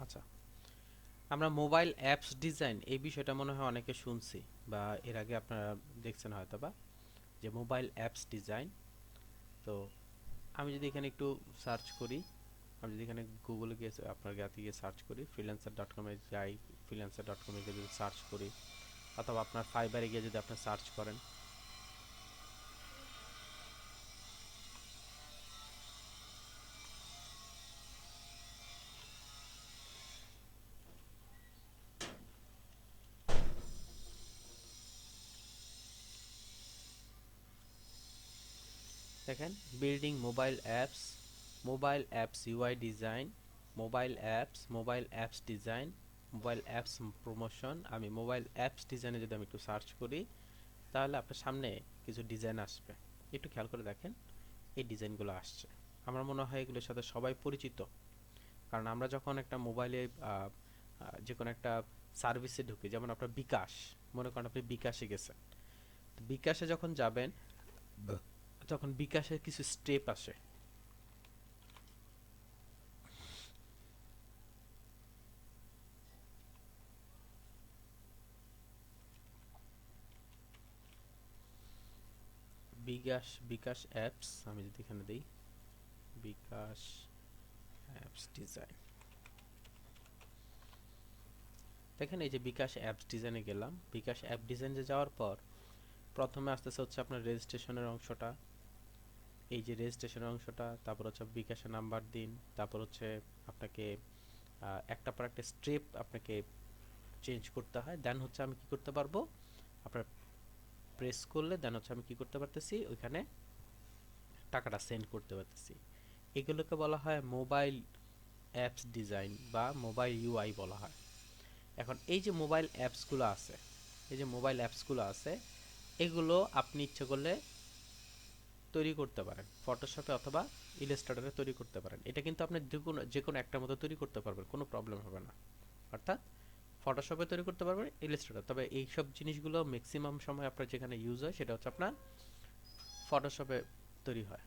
আচ্ছা, আমরা mobile apps design এই বিষয়টা মনে হয় অনেকে শুনছি বা এর আগে আপনারা দেখছেন হয়তোবা যে মোবাইল অ্যাপস ডিজাইন। তো আমি যদি এখানে একটু সার্চ করি, আমি যদি এখানে গুগলে গিয়ে আপনার গাতে গিয়ে সার্চ করি, freelancer.com-এ যাই, freelancer.com-এ গিয়ে যদি সার্চ করি অথবা আপনার ফাইবারে গিয়ে যদি আপনি সার্চ করেন, দেখেন building mobile apps UI design, mobile apps design, mobile apps promotion. আমি মোবাইল অ্যাপস ডিজাইনে যদি আমি একটু সার্চ করি তাহলে আপনার সামনে কিছু ডিজাইন আসবে। একটু খেয়াল করে দেখেন, এই ডিজাইনগুলো আসছে। আমার মনে হয় এগুলোর সাথে সবাই পরিচিত, কারণ আমরা যখন একটা মোবাইলে যে কোনো একটা সার্ভিসে ঢুকি, যেমন আপনার বিকাশ, মনে করেন আপনি বিকাশে গেছেন, তো বিকাশে যখন যাবেন তখন বিকাশের কিছু স্টেপ আসে। বিকাশ অ্যাপস, আমি যদি এখানে দিই বিকাশ অ্যাপস ডিজাইন, দেখেন এই যে বিকাশ অ্যাপস ডিজাইনে গেলাম। বিকাশ অ্যাপ ডিজাইনে যাওয়ার পর প্রথমে আসতেছে হচ্ছে আপনার রেজিস্ট্রেশনের অংশটা, এই যে রেজিস্ট্রেশনের অংশটা, তারপর হচ্ছে বিকাশের নাম্বার দিন, তারপর হচ্ছে আপনাকে একটা পর একটা স্টেপ আপনাকে চেঞ্জ করতে হয়। দেন হচ্ছে আমি কি করতে পারবো, আপনার প্রেস করলে দেন হচ্ছে আমি কি করতে পারতেছি, ওইখানে টাকাটা সেন্ড করতে পারতেছি। এগুলোকে বলা হয় মোবাইল অ্যাপস ডিজাইন বা মোবাইল ইউআই বলা হয়। এখন এই যে মোবাইল অ্যাপসগুলো আছে, এই যে মোবাইল অ্যাপসগুলো আছে, এগুলো আপনি ইচ্ছে করলে তৈরি করতে পারেন ফটোশপে অথবা ইলাস্ট্রেটরে তৈরি করতে পারেন। এটা কিন্তু আপনি যে কোনো একটার মধ্যে তৈরি করতে পারবেন, কোনো প্রবলেম হবে না। অর্থাৎ ফটোশপে তৈরি করতে পারবেন, ইলাস্ট্রেটর, তবে এই সব জিনিসগুলো ম্যাক্সিমাম সময় আপনার যেখানে ইউজ হয় সেটা হচ্ছে আপনার ফটোশপে তৈরি হয়।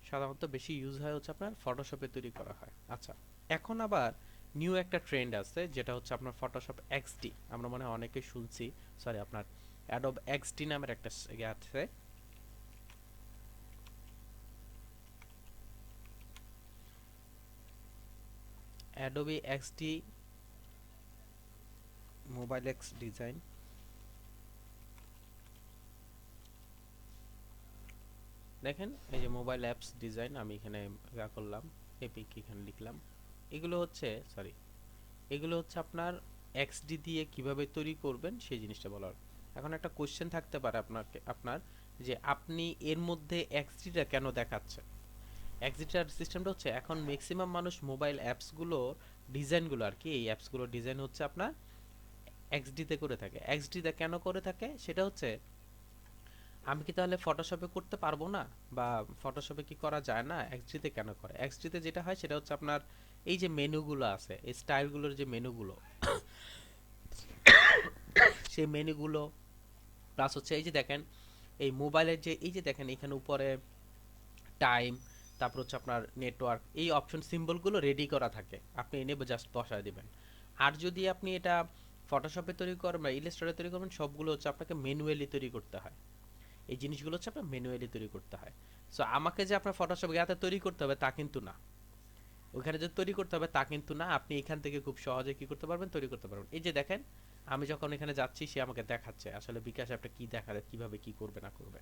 সাধারণত বেশি ইউজ হয় হচ্ছে আপনার ফটোশপে তৈরি করা হয়। আচ্ছা, এখন আবার নিউ একটা ট্রেন্ড আছে যেটা হচ্ছে আপনার ফটোশপ এক্সডি, আমরা মনে হয় অনেকেই শুনছি, সরি আপনার অ্যাডোব এক্সডি নামের একটা ইয়ে আছে। Adobe XD mobile x design, দেখেন এই যে মোবাইল অ্যাপস ডিজাইন, আমি এখানে ইয়া করলাম, এপিক এখানে লিখলাম। এগুলো হচ্ছে সরি এগুলো হচ্ছে আপনার এক্সডি দিয়ে কিভাবে তৈরি করবেন সেই জিনিসটা বলার। এখন একটা কোশ্চেন থাকতে পারে আপনার যে আপনি এর মধ্যে এক্সডিটা কেন দেখাচ্ছে। এক্সডিটার সিস্টেমটা হচ্ছে এখন ম্যাক্সিমাম মানুষ মোবাইল অ্যাপসগুলো ডিজাইনগুলো আর কি, এই অ্যাপসগুলো ডিজাইন হচ্ছে আপনার এক্সডিতে করে থাকে। এক্সডিতে কেন করে থাকে সেটা হচ্ছে, আমি কি তাহলে ফটোশপে করতে পারবো না, বা ফটোশপে কি করা যায় না, এক্সডিতে কেন করে? এক্সডিতে যেটা হয় সেটা হচ্ছে আপনার এই যে মেনুগুলো আছে, এই স্টাইলগুলোর যে মেনুগুলো, সেই মেনুগুলো প্লাস হচ্ছে এই যে দেখেন এই মোবাইলের যে এই যে দেখেন এখানে উপরে টাইম, তারপর হচ্ছে আপনার নেটওয়ার্ক, এই অপশন সিম্বলগুলো রেডি করা থাকে, আপনি এনে জাস্ট বসায় দিবেন। আর যদি আপনি এটা ফটোশপে তৈরি করবেন বা ইলাস্ট্রেটরে তৈরি করবেন, সবগুলো হচ্ছে আপনাকে ম্যানুয়ালি তৈরি করতে হয়। এই জিনিসগুলো হচ্ছে আপনার ম্যানুয়ালি তৈরি করতে হয়। সো আমাকে যে আপনার ফটোশপ ইয়াতে তৈরি করতে হবে তা কিন্তু না, ওইখানে যে তৈরি করতে হবে তা কিন্তু না, আপনি এখান থেকে খুব সহজে কি করতে পারবেন, তৈরি করতে পারবেন। এই যে দেখেন আমি যখন এখানে যাচ্ছি সে আমাকে দেখাচ্ছে আসলে বিকাশ অ্যাপটা কি দেখাবে, কিভাবে কি করবে না করবে।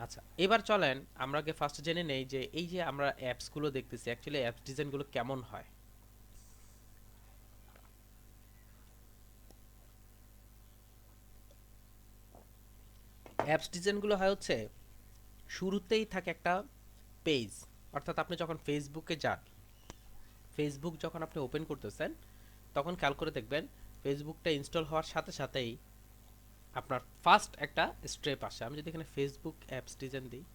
আচ্ছা, এবার চলেন আমরা আগে ফার্স্ট জেনে নেই যে এই যে আমরা অ্যাপসগুলো দেখতেছি অ্যাকচুয়ালি অ্যাপস ডিজাইনগুলো কেমন হয়। অ্যাপস ডিজাইনগুলো হয় হচ্ছে শুরুতেই থাকে একটা পেজ, অর্থাৎ আপনি যখন ফেসবুকে যান, ফেসবুক যখন আপনি ওপেন করতেছেন তখন খেয়াল করে দেখবেন ফেসবুকটা ইনস্টল হওয়ার সাথে সাথেই আপনার ফার্স্ট একটা স্টেপ আসে। আমি যদি এখানে ফেসবুক অ্যাপস ডিজাইন দিই,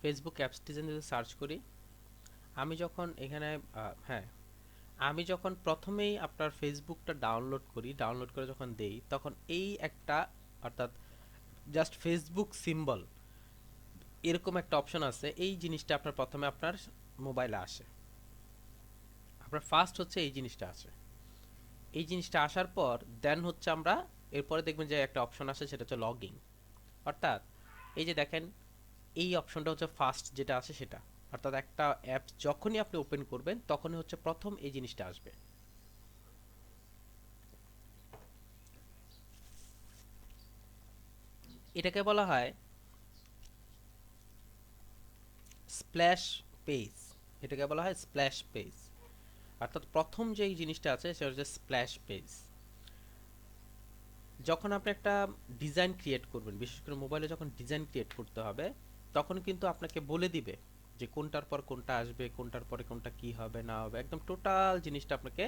ফেসবুক অ্যাপস ডিজাইন যদি সার্চ করি, আমি যখন এখানে হ্যাঁ, আমি যখন প্রথমেই আপনার ফেসবুকটা ডাউনলোড করি, ডাউনলোড করে যখন দেই, তখন এই একটা, অর্থাৎ জাস্ট ফেসবুক সিম্বল এরকম একটা অপশন আছে, এই জিনিসটা আপনার প্রথমে আপনার মোবাইলে আসে। আপনার ফার্স্ট হচ্ছে এই জিনিসটা আসে। এই জিনিসটা আসার পর দেন হচ্ছে আমরা এরপরে দেখবেন যে একটা অপশন আসে, সেটা হচ্ছে লগইন। অর্থাৎ এই যে দেখেন, এই অপশনটা হচ্ছে ফার্স্ট যেটা আসে সেটা, অর্থাৎ একটা অ্যাপ যখনই আপনি ওপেন করবেন তখনই হচ্ছে প্রথম এই জিনিসটা আসবে। এটাকে বলা হয় স্প্ল্যাশ পেজ। এটাকে বলা হয় স্প্ল্যাশ পেজ। অর্থাৎ প্রথম যে এই জিনিসটা আছে সেটা হচ্ছে স্প্ল্যাশ পেজ। যখন আপনি একটা ডিজাইন ক্রিয়েট করবেন, বিশেষ করে মোবাইলে যখন ডিজাইন ক্রিয়েট করতে হবে, তখন কিন্তু আপনাকে বলে দিবে যে কোনটার পর কোনটা আসবে, কোনটার পরে কোনটা কি হবে না হবে, একদম টোটাল জিনিসটা আপনাকে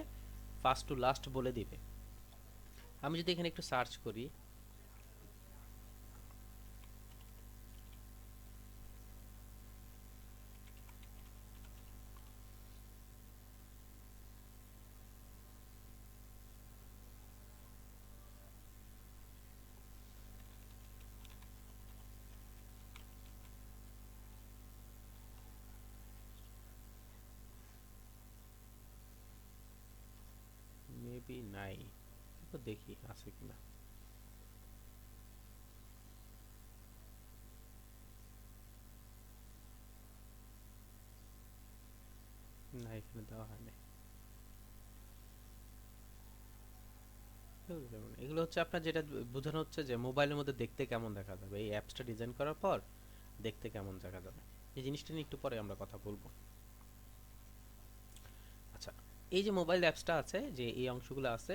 ফার্স্ট টু লাস্ট বলে দিবে। আমি যদি এখানে একটু সার্চ করি, মেবি নাই, তো দেখি আছে কিনা। না, এখানে দেওয়া হয়নি। এগুলো হচ্ছে আপনার যেটা বোঝানো হচ্ছে যে মোবাইলের মধ্যে দেখতে কেমন দেখা যাবে, এই অ্যাপসটা ডিজাইন করার পর দেখতে কেমন দেখা যাবে, এই জিনিসটা নিয়ে একটু পরে আমরা কথা বলবো। আচ্ছা, এই যে মোবাইল অ্যাপসটা আছে, যে এই অংশগুলো আছে,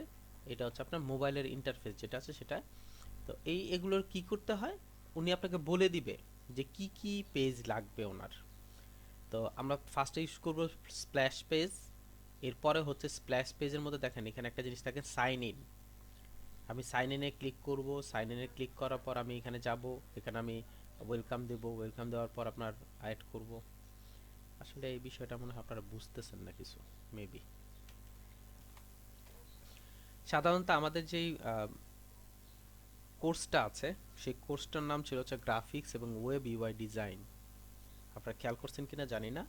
এটা হচ্ছে আপনার মোবাইলের ইন্টারফেস যেটা আছে সেটা। তো এগুলোর কি করতে হয়, উনি আপনাকে বলে দিবে যে কি কি পেজ লাগবে ওনার। তো আমরা ফার্স্টে ইউজ করবো স্প্ল্যাশ পেজ। এরপরে হচ্ছে স্প্ল্যাশ পেজের মধ্যে দেখেন এখানে একটা জিনিস থাকে সাইন ইন। আমি সাইন ইনে ক্লিক করব, সাইন ইনে ক্লিক করার পর আমি এখানে যাব, এখানে আমি ওয়েলকাম দেব, ওয়েলকাম দেওয়ার পর আপনার অ্যাড করব। আসলে এই বিষয়টা মনে হয় আপনারা বুঝতেছেন না কিছু, মেবি। সাধারণত আমাদের যেই কোর্সটা আছে, সেই কোর্সটার নাম ছিল হচ্ছে গ্রাফিক্স এবং ওয়েব ইউআই ডিজাইন। আপনারা খেয়াল করছেন কিনা জানি না,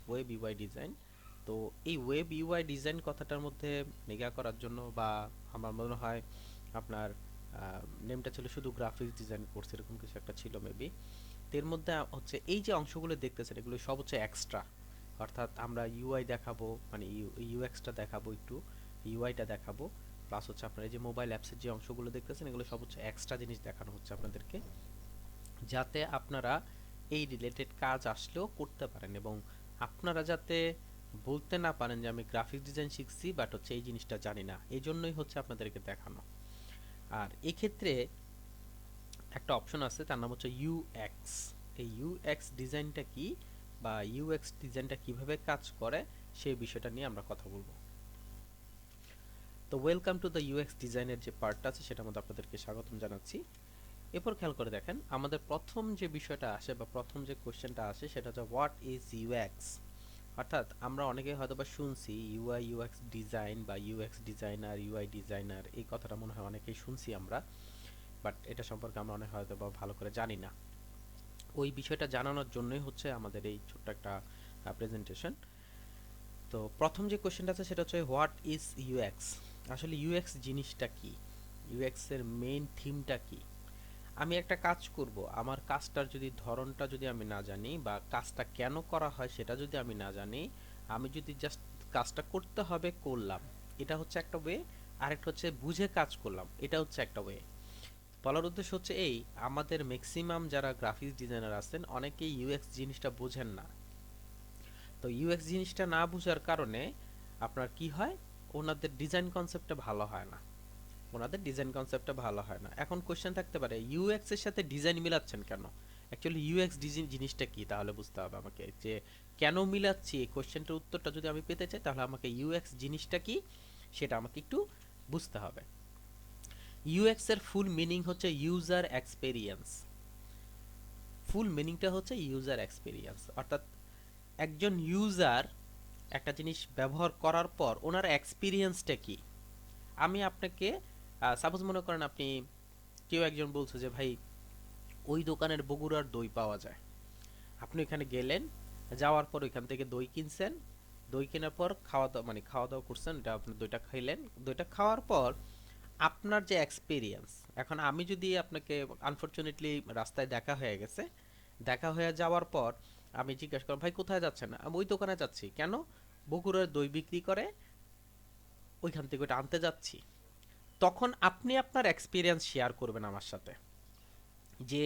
ওয়েব ইউআই ডিজাইন। তো এই ওয়েব ইউআই ডিজাইন কথাটার মধ্যে নিগা করার জন্য, বা আমার মনে হয় আপনার নেমটা ছিল শুধু গ্রাফিক্স ডিজাইন কোর্স, এরকম কিছু একটা ছিল মেবি। এর মধ্যে হচ্ছে এই যে অংশগুলো দেখতেছেন এগুলো সব হচ্ছে এক্সট্রা। অর্থাৎ আমরা ইউআই দেখাবো, মানে ইউএক্সটা দেখাবো, একটু ইউআইটা দেখাবো, প্লাস হচ্ছে আপনার এই যে মোবাইল অ্যাপসের যে অংশগুলো দেখতেছেন এগুলো সব হচ্ছে এক্সট্রা জিনিস দেখানো হচ্ছে আপনাদেরকে, যাতে আপনারা এই রিলেটেড কাজ আসলেও করতে পারেন, এবং আপনারা যাতে বলতে না পারেন যে আমি গ্রাফিক্স ডিজাইন শিখছি বাট হচ্ছে এই জিনিসটা জানি না, এই জন্যই হচ্ছে আপনাদেরকে দেখানো। আর এক্ষেত্রে একটা অপশন আছে, তার নাম হচ্ছে ইউএক্স। এই ইউএক্স ডিজাইনটা কি, বা ইউএক্স ডিজাইনটা কিভাবে কাজ করে, সেই বিষয়টা নিয়ে আমরা কথা বলবো। তো ওয়েলকাম টু দ্য ইউএক্স ডিজাইনের যে পার্টটা আছে সেটার মধ্যে আপনাদেরকে স্বাগতম জানাচ্ছি। এরপর খেয়াল করে দেখেন আমাদের প্রথম যে বিষয়টা আসে, বা প্রথম যে কোশ্চেনটা আসে, সেটা হচ্ছে হোয়াট ইজ ইউএক্স। অর্থাৎ আমরা অনেকে হয়তো বা শুনছি ইউআই ইউএক্স ডিজাইন, বা ইউএক্স ডিজাইনার, ইউআই ডিজাইনার, এই কথাটা মনে হয় অনেকেই শুনছি আমরা, বাট এটা সম্পর্কে আমরা অনেক হয়তো বা ভালো করে জানি না। ওই বিষয়টা জানানোর জন্যই হচ্ছে আমাদের এই ছোট্ট একটা প্রেজেন্টেশন। তো প্রথম যে কোশ্চেনটা আছে সেটা হচ্ছে হোয়াট ইজ ইউএক্স। আসলে ইউএক্স জিনিসটা কি, ইউএক্স এর মেইন থিমটা কি। আমি একটা কাজ করব, আমার কাজটার যদি ধরনটা যদি আমি না জানি, বা কাজটা কেন করা হয় সেটা যদি আমি না জানি, আমি যদি জাস্ট কাজটা করতে হবে করলাম, এটা হচ্ছে একটা ওয়ে। আরেকটা হচ্ছে বুঝে কাজ করলাম, এটা হচ্ছে একটা ওয়ে। বলার উদ্দেশ্য হচ্ছে এই, আমাদের ম্যাক্সিমাম যারা গ্রাফিক্স ডিজাইনার আছেন অনেকেই ইউএক্স জিনিসটা বোঝেন না। তো ইউএক্স জিনিসটা না বোঝার কারণে আপনার কি হয়, ওনাদের ডিজাইন কনসেপ্টটা ভালো হয় না, ওনাদের ডিজাইন কনসেপ্টটা ভালো হয় না। এখন কোশ্চেন থাকতে পারে ইউএক্স এর সাথে ডিজাইন মিলাচ্ছেন কেন। অ্যাকচুয়ালি ইউএক্স ডিজাইন জিনিসটা কি তাহলে বুঝতে হবে আমাকে, যে কেন মিলাচ্ছি, এই কোশ্চেনটার উত্তরটা যদি আমি পেতে চাই তাহলে আমাকে ইউএক্স জিনিসটা কি সেটা আমাকে একটু বুঝতে হবে। ইউএক্স এর ফুল মিনিং হচ্ছে ইউজার এক্সপেরিয়েন্স। ফুল মিনিংটা হচ্ছে ইউজার এক্সপেরিয়েন্স, অর্থাৎ একজন ইউজার একটা জিনিস ব্যবহার করার পর ওনার এক্সপিরিয়েন্সটা কি। আমি আপনাকে সাপোজ মনে করেন আপনি কেউ একজন বলছে যে ভাই ওই দোকানের বগুড়ার দই পাওয়া যায়, আপনি ওইখানে গেলেন, যাওয়ার পর ওইখান থেকে দই কিনছেন, দই কেনার পর খাওয়া দাওয়া মানে খাওয়া দাওয়া করছেন, এটা আপনি দইটা খাইলেন, দইটা খাওয়ার পর আপনার যে এক্সপিরিয়েন্স, এখন আমি যদি আপনাকে আনফরচুনেটলি রাস্তায় দেখা হয়ে গেছে, দেখা হয়ে যাওয়ার পর আমি জিজ্ঞাসা করলাম ভাই কোথায় যাচ্ছেন, আমি ওই দোকানে যাচ্ছি, কেন, বগুড়ার দই বিক্রি করে, ওইখান থেকে ওইটা আনতে যাচ্ছি, তখন আপনি আপনার এক্সপিরিয়েন্স শেয়ার করবেন আমার সাথে যে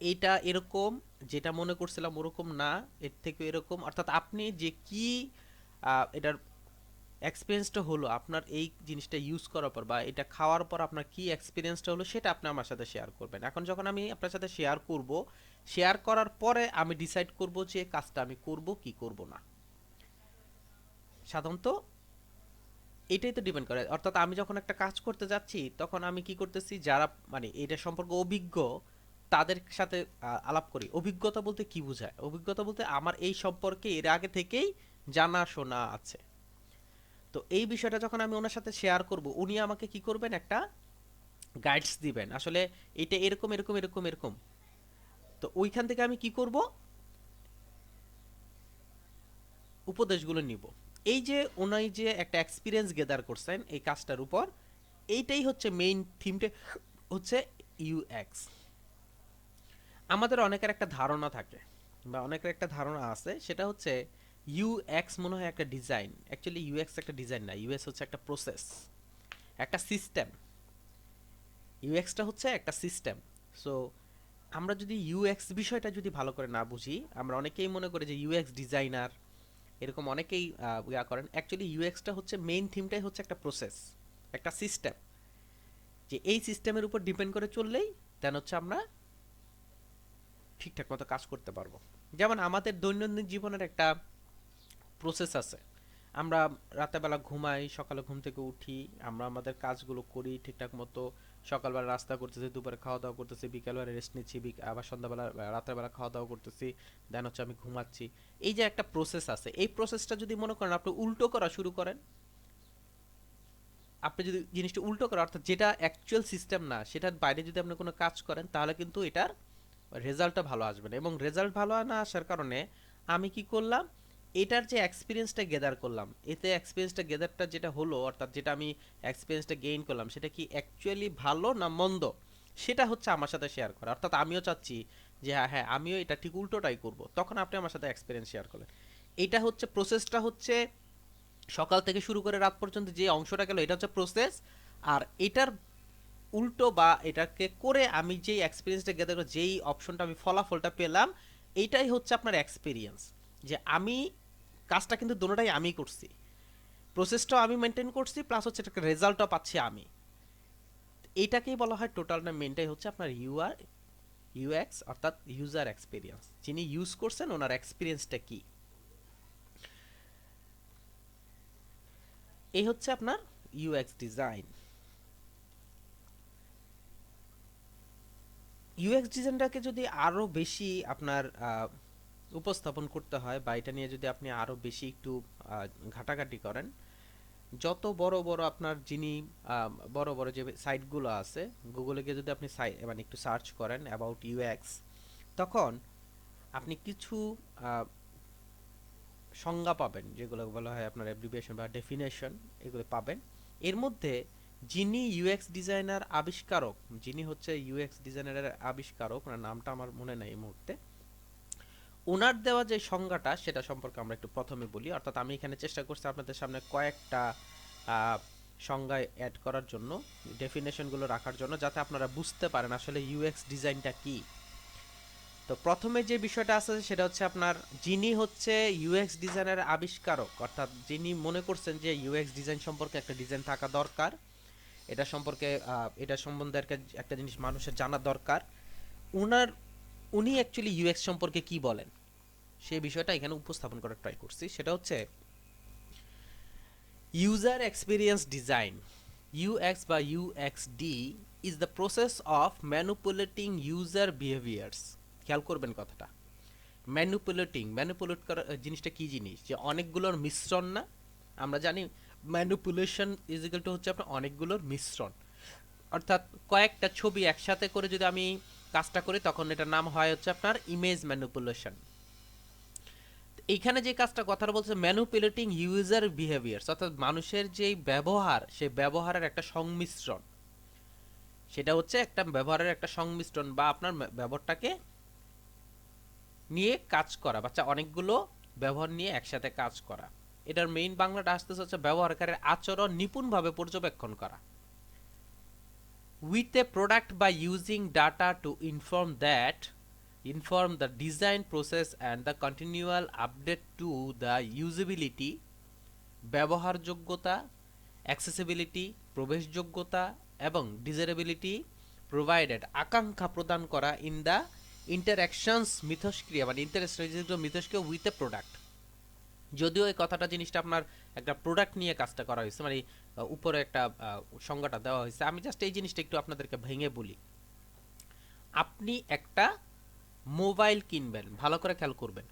এইটা এরকম, যেটা মনে করছিলাম ওরকম না, এর থেকে এরকম, অর্থাৎ আপনি যে কি এটার এক্সপিরিয়েন্সটা হলো আপনার এই জিনিসটা ইউজ করার পর বা এটা খাওয়ার পর আপনার কি এক্সপিরিয়েন্সটা হলো সেটা আপনি আমার সাথে শেয়ার করবেন। এখন যখন আমি আপনার সাথে শেয়ার করব, শেয়ার করার পরে আমি ডিসাইড করব যে কাজটা আমি করব কি করব না। সাধারণত এটাই তো ডিপেন্ড করে, অর্থাৎ আমি যখন একটা কাজ করতে যাচ্ছি তখন আমি কি করতেছি, যারা মানে এটা সম্পর্কে অভিজ্ঞ তাদের সাথে আলাপ করি। অভিজ্ঞতা বলতে কি বোঝায়, অভিজ্ঞতা বলতে আমার এই সম্পর্কে এর আগে থেকেই জানা শোনা আছে। তো এই বিষয়টা যখন আমি ওনার সাথে শেয়ার করব, উনি আমাকে কি করবেন, একটা গাইডস দিবেন, আসলে এটা এরকম এরকম এরকম এরকম। তো ওইখান থেকে আমি কি করব, উপদেশগুলো নিব। এই যে ওনাই যে একটা এক্সপিরিয়েন্স গেদার করছেন এই কাজটার উপর, এইটাই হচ্ছে মেইন থিমটা, হচ্ছে ইউএক্স। আমাদের অনেকের একটা ধারণা থাকে বা অনেকের একটা ধারণা আছে, সেটা হচ্ছে ইউএক্স মনে হয় একটা ডিজাইন। অ্যাকচুয়ালি ইউএক্স একটা ডিজাইন না, ইউএস হচ্ছে একটা প্রসেস, একটা সিস্টেম। ইউএক্সটা হচ্ছে একটা সিস্টেম। সো আমরা যদি ইউএক্স বিষয়টা যদি ভালো করে না বুঝি, আমরা অনেকেই মনে করি যে ইউএক্স ডিজাইনার, এরকম অনেকেই ইয়া করেন। অ্যাকচুয়ালি ইউএক্সটা হচ্ছে মেইন থিমটাই হচ্ছে একটা প্রসেস, একটা সিস্টেম, যে এই সিস্টেমের উপর ডিপেন্ড করে চললেই দেন হচ্ছে আমরা ঠিকঠাক মতো কাজ করতে পারবো। যেমন আমাদের দৈনন্দিন জীবনের একটা প্রসেস আছে, আমরা রাতেরবেলা ঘুমাই, সকালে ঘুম থেকে উঠি, আমরা আমাদের কাজগুলো করি ঠিকঠাক মতো, সকালবেলা নাস্তা করতেছি, দুপুরে খাওয়া দাওয়া করতেছি, বিকালবেলা রেস্ট নিচ্ছি, আবার সন্ধ্যাবেলা রাতের বেলা খাওয়া দাওয়া করতেছি, দেন হচ্ছে আমি ঘুমাচ্ছি। এই যে একটা প্রসেস আছে, এই প্রসেসটা যদি মনে করেন আপনি উল্টো করা শুরু করেন, আপনি যদি জিনিসটা উল্টো করেন, অর্থাৎ যেটা অ্যাকচুয়াল সিস্টেম না সেটার বাইরে যদি আপনি কোনো কাজ করেন, তাহলে কিন্তু এটার রেজাল্টটা ভালো আসবে না। এবং রেজাল্ট ভালো না আসার কারণে আমি কি করলাম, এটার যে এক্সপিরিয়েন্সটা গেদার করলাম, এতে এক্সপিরিয়েন্সটা গেদারটা যেটা হলো, অর্থাৎ যেটা আমি এক্সপিরিয়েন্সটা গেইন করলাম, সেটা কি অ্যাকচুয়ালি ভালো না মন্দ, সেটা হচ্ছে আমার সাথে শেয়ার করা। অর্থাৎ আমিও চাচ্ছি যে হ্যাঁ হ্যাঁ আমিও এটা ঠিক উল্টোটাই করব, তখন আপনি আমার সাথে এক্সপিরিয়েন্স শেয়ার করলেন। এটা হচ্ছে প্রসেসটা, হচ্ছে সকাল থেকে শুরু করে রাত পর্যন্ত যে অংশটা গেল এটা হচ্ছে প্রসেস। আর এটার উল্টো বা এটাকে করে আমি যেই এক্সপিরিয়েন্সটা গেদার করে যেই অপশনটা আমি ফলাফলটা পেলাম, এইটাই হচ্ছে আপনার এক্সপিরিয়েন্স। যে আমি কাজটা কিন্তু দুটোটাই আমি করছি, প্রসেসটাও আমি মেনটেন করছি, প্লাস হচ্ছে একটা রেজাল্টও পাচ্ছি আমি। এইটাকেই বলা হয় টোটাল না মেনটাই হচ্ছে আপনার ইউএক্স, অর্থাৎ ইউজার এক্সপিরিয়েন্স। যিনি ইউজ করছেন ওনার এক্সপিরিয়েন্সটা কি, এই হচ্ছে আপনার ইউএক্স ডিজাইন। ইউএক্স ডিজাইনটাকে যদি আরো বেশি আপনার উপস্থাপন করতে হয় বা এটা নিয়ে যদি আপনি আরো বেশি একটু ঘাটাঘাটি করেন, যত বড় বড় আপনার যিনি বড় বড় যে সাইটগুলো আছে, গুগলে গিয়ে যদি আপনি মানে একটু সার্চ করেন অ্যাবাউট ইউএক্স, তখন আপনি কিছু আহ, সংজ্ঞা পাবেন, যেগুলো বলা হয় আপনার অ্যাব্রিভিয়েশন বা ডেফিনেশন, এগুলো পাবেন। এর মধ্যে যিনি ইউএক্স ডিজাইনার আবিষ্কারক, যিনি হচ্ছে ইউএক্স ডিজাইনারের আবিষ্কারক, ওনার নামটা আমার মনে নেই এই মুহূর্তে, ওনার দেওয়া যে সংজ্ঞাটা সেটা সম্পর্কে আমরা একটু প্রথমে বলি। অর্থাৎ আমি এখানে চেষ্টা করছি আপনাদের সামনে কয়েকটা আহ, সংজ্ঞা অ্যাড করার জন্য, ডেফিনেশনগুলো রাখার জন্য, যাতে আপনারা বুঝতে পারেন আসলে ইউএক্স ডিজাইনটা কি। তো প্রথমে যে বিষয়টা আছে সেটা হচ্ছে আপনার, যিনি হচ্ছে ইউএক্স ডিজাইনের আবিষ্কারক, অর্থাৎ যিনি মনে করছেন যে ইউএক্স ডিজাইন সম্পর্কে একটা ডিজাইন থাকা দরকার, এটা সম্পর্কে এটা সম্বন্ধে একটা জিনিস মানুষের জানা দরকার, উনার উনি অ্যাকচুয়ালি ইউএক্স সম্পর্কে কি বলেন সেই বিষয়টা এখানে উপস্থাপন করার ট্রাই করছি। সেটা হচ্ছে ইউজার এক্সপিরিয়েন্স ডিজাইন, ইউএক্স বা UXD, is the process of manipulating user behaviours. খেয়াল করবেন কথাটা, ম্যানিপুলেট করা জিনিসটা কি জিনিস, যে অনেকগুলোর মিশ্রণ না? আমরা জানি ম্যানিপুলেশন ইজ ইকুয়াল টু হচ্ছে আপনার অনেকগুলোর মিশ্রণ, অর্থাৎ কয়েকটা ছবি একসাথে করে যদি আমি কাজটা করি তখন এটার নাম হয় হচ্ছে আপনার ইমেজ ম্যানিপুলেশন। এইখানে যে কাজটা কথা বলছে ম্যানিপুলেটিং ইউজার বিহেভিয়ার্স, অর্থাৎ মানুষের যে ব্যবহার, সে ব্যবহারের একটা সংমিশ্রণ, সেটা হচ্ছে একটা ব্যবহারের একটা সংমিশ্রণ বা আপনার ব্যবহারটাকে নিয়ে কাজ করা, বাচ্চা অনেকগুলো ব্যবহার নিয়ে একসাথে কাজ করা। এটার মেইন বাংলাটা আসতেছে হচ্ছে ব্যবহারকারীর আচরণ নিপুণভাবে পর্যবেক্ষণ করা। With a product by using data to inform the design process and the continual update to the usability, ব্যবহারযোগ্যতা, অ্যাক্সেসিবিলিটি, প্রবেশযোগ্যতা এবং ডিজারেবিলিটি প্রোভাইডেড, আকাঙ্ক্ষা প্রদান করা ইন দ্য ইন্টারঅ্যাকশনস মিথস্ক্রিয়া, মানে ইন্টারেকশন মিথস্ক্রিয়া উইথ এ প্রোডাক্ট। যদিও এই কথাটা জিনিসটা আপনার একটা প্রোডাক্ট নিয়ে কাজটা করা হয়েছে, মানে উপরে একটা সংজ্ঞাটা দেওয়া হয়েছে, আমি জাস্ট এই জিনিসটা একটু আপনাদেরকে ভেঙে বলি। আপনি একটা মোবাইল কিনবেন, ভালো করে খেয়াল করবেন,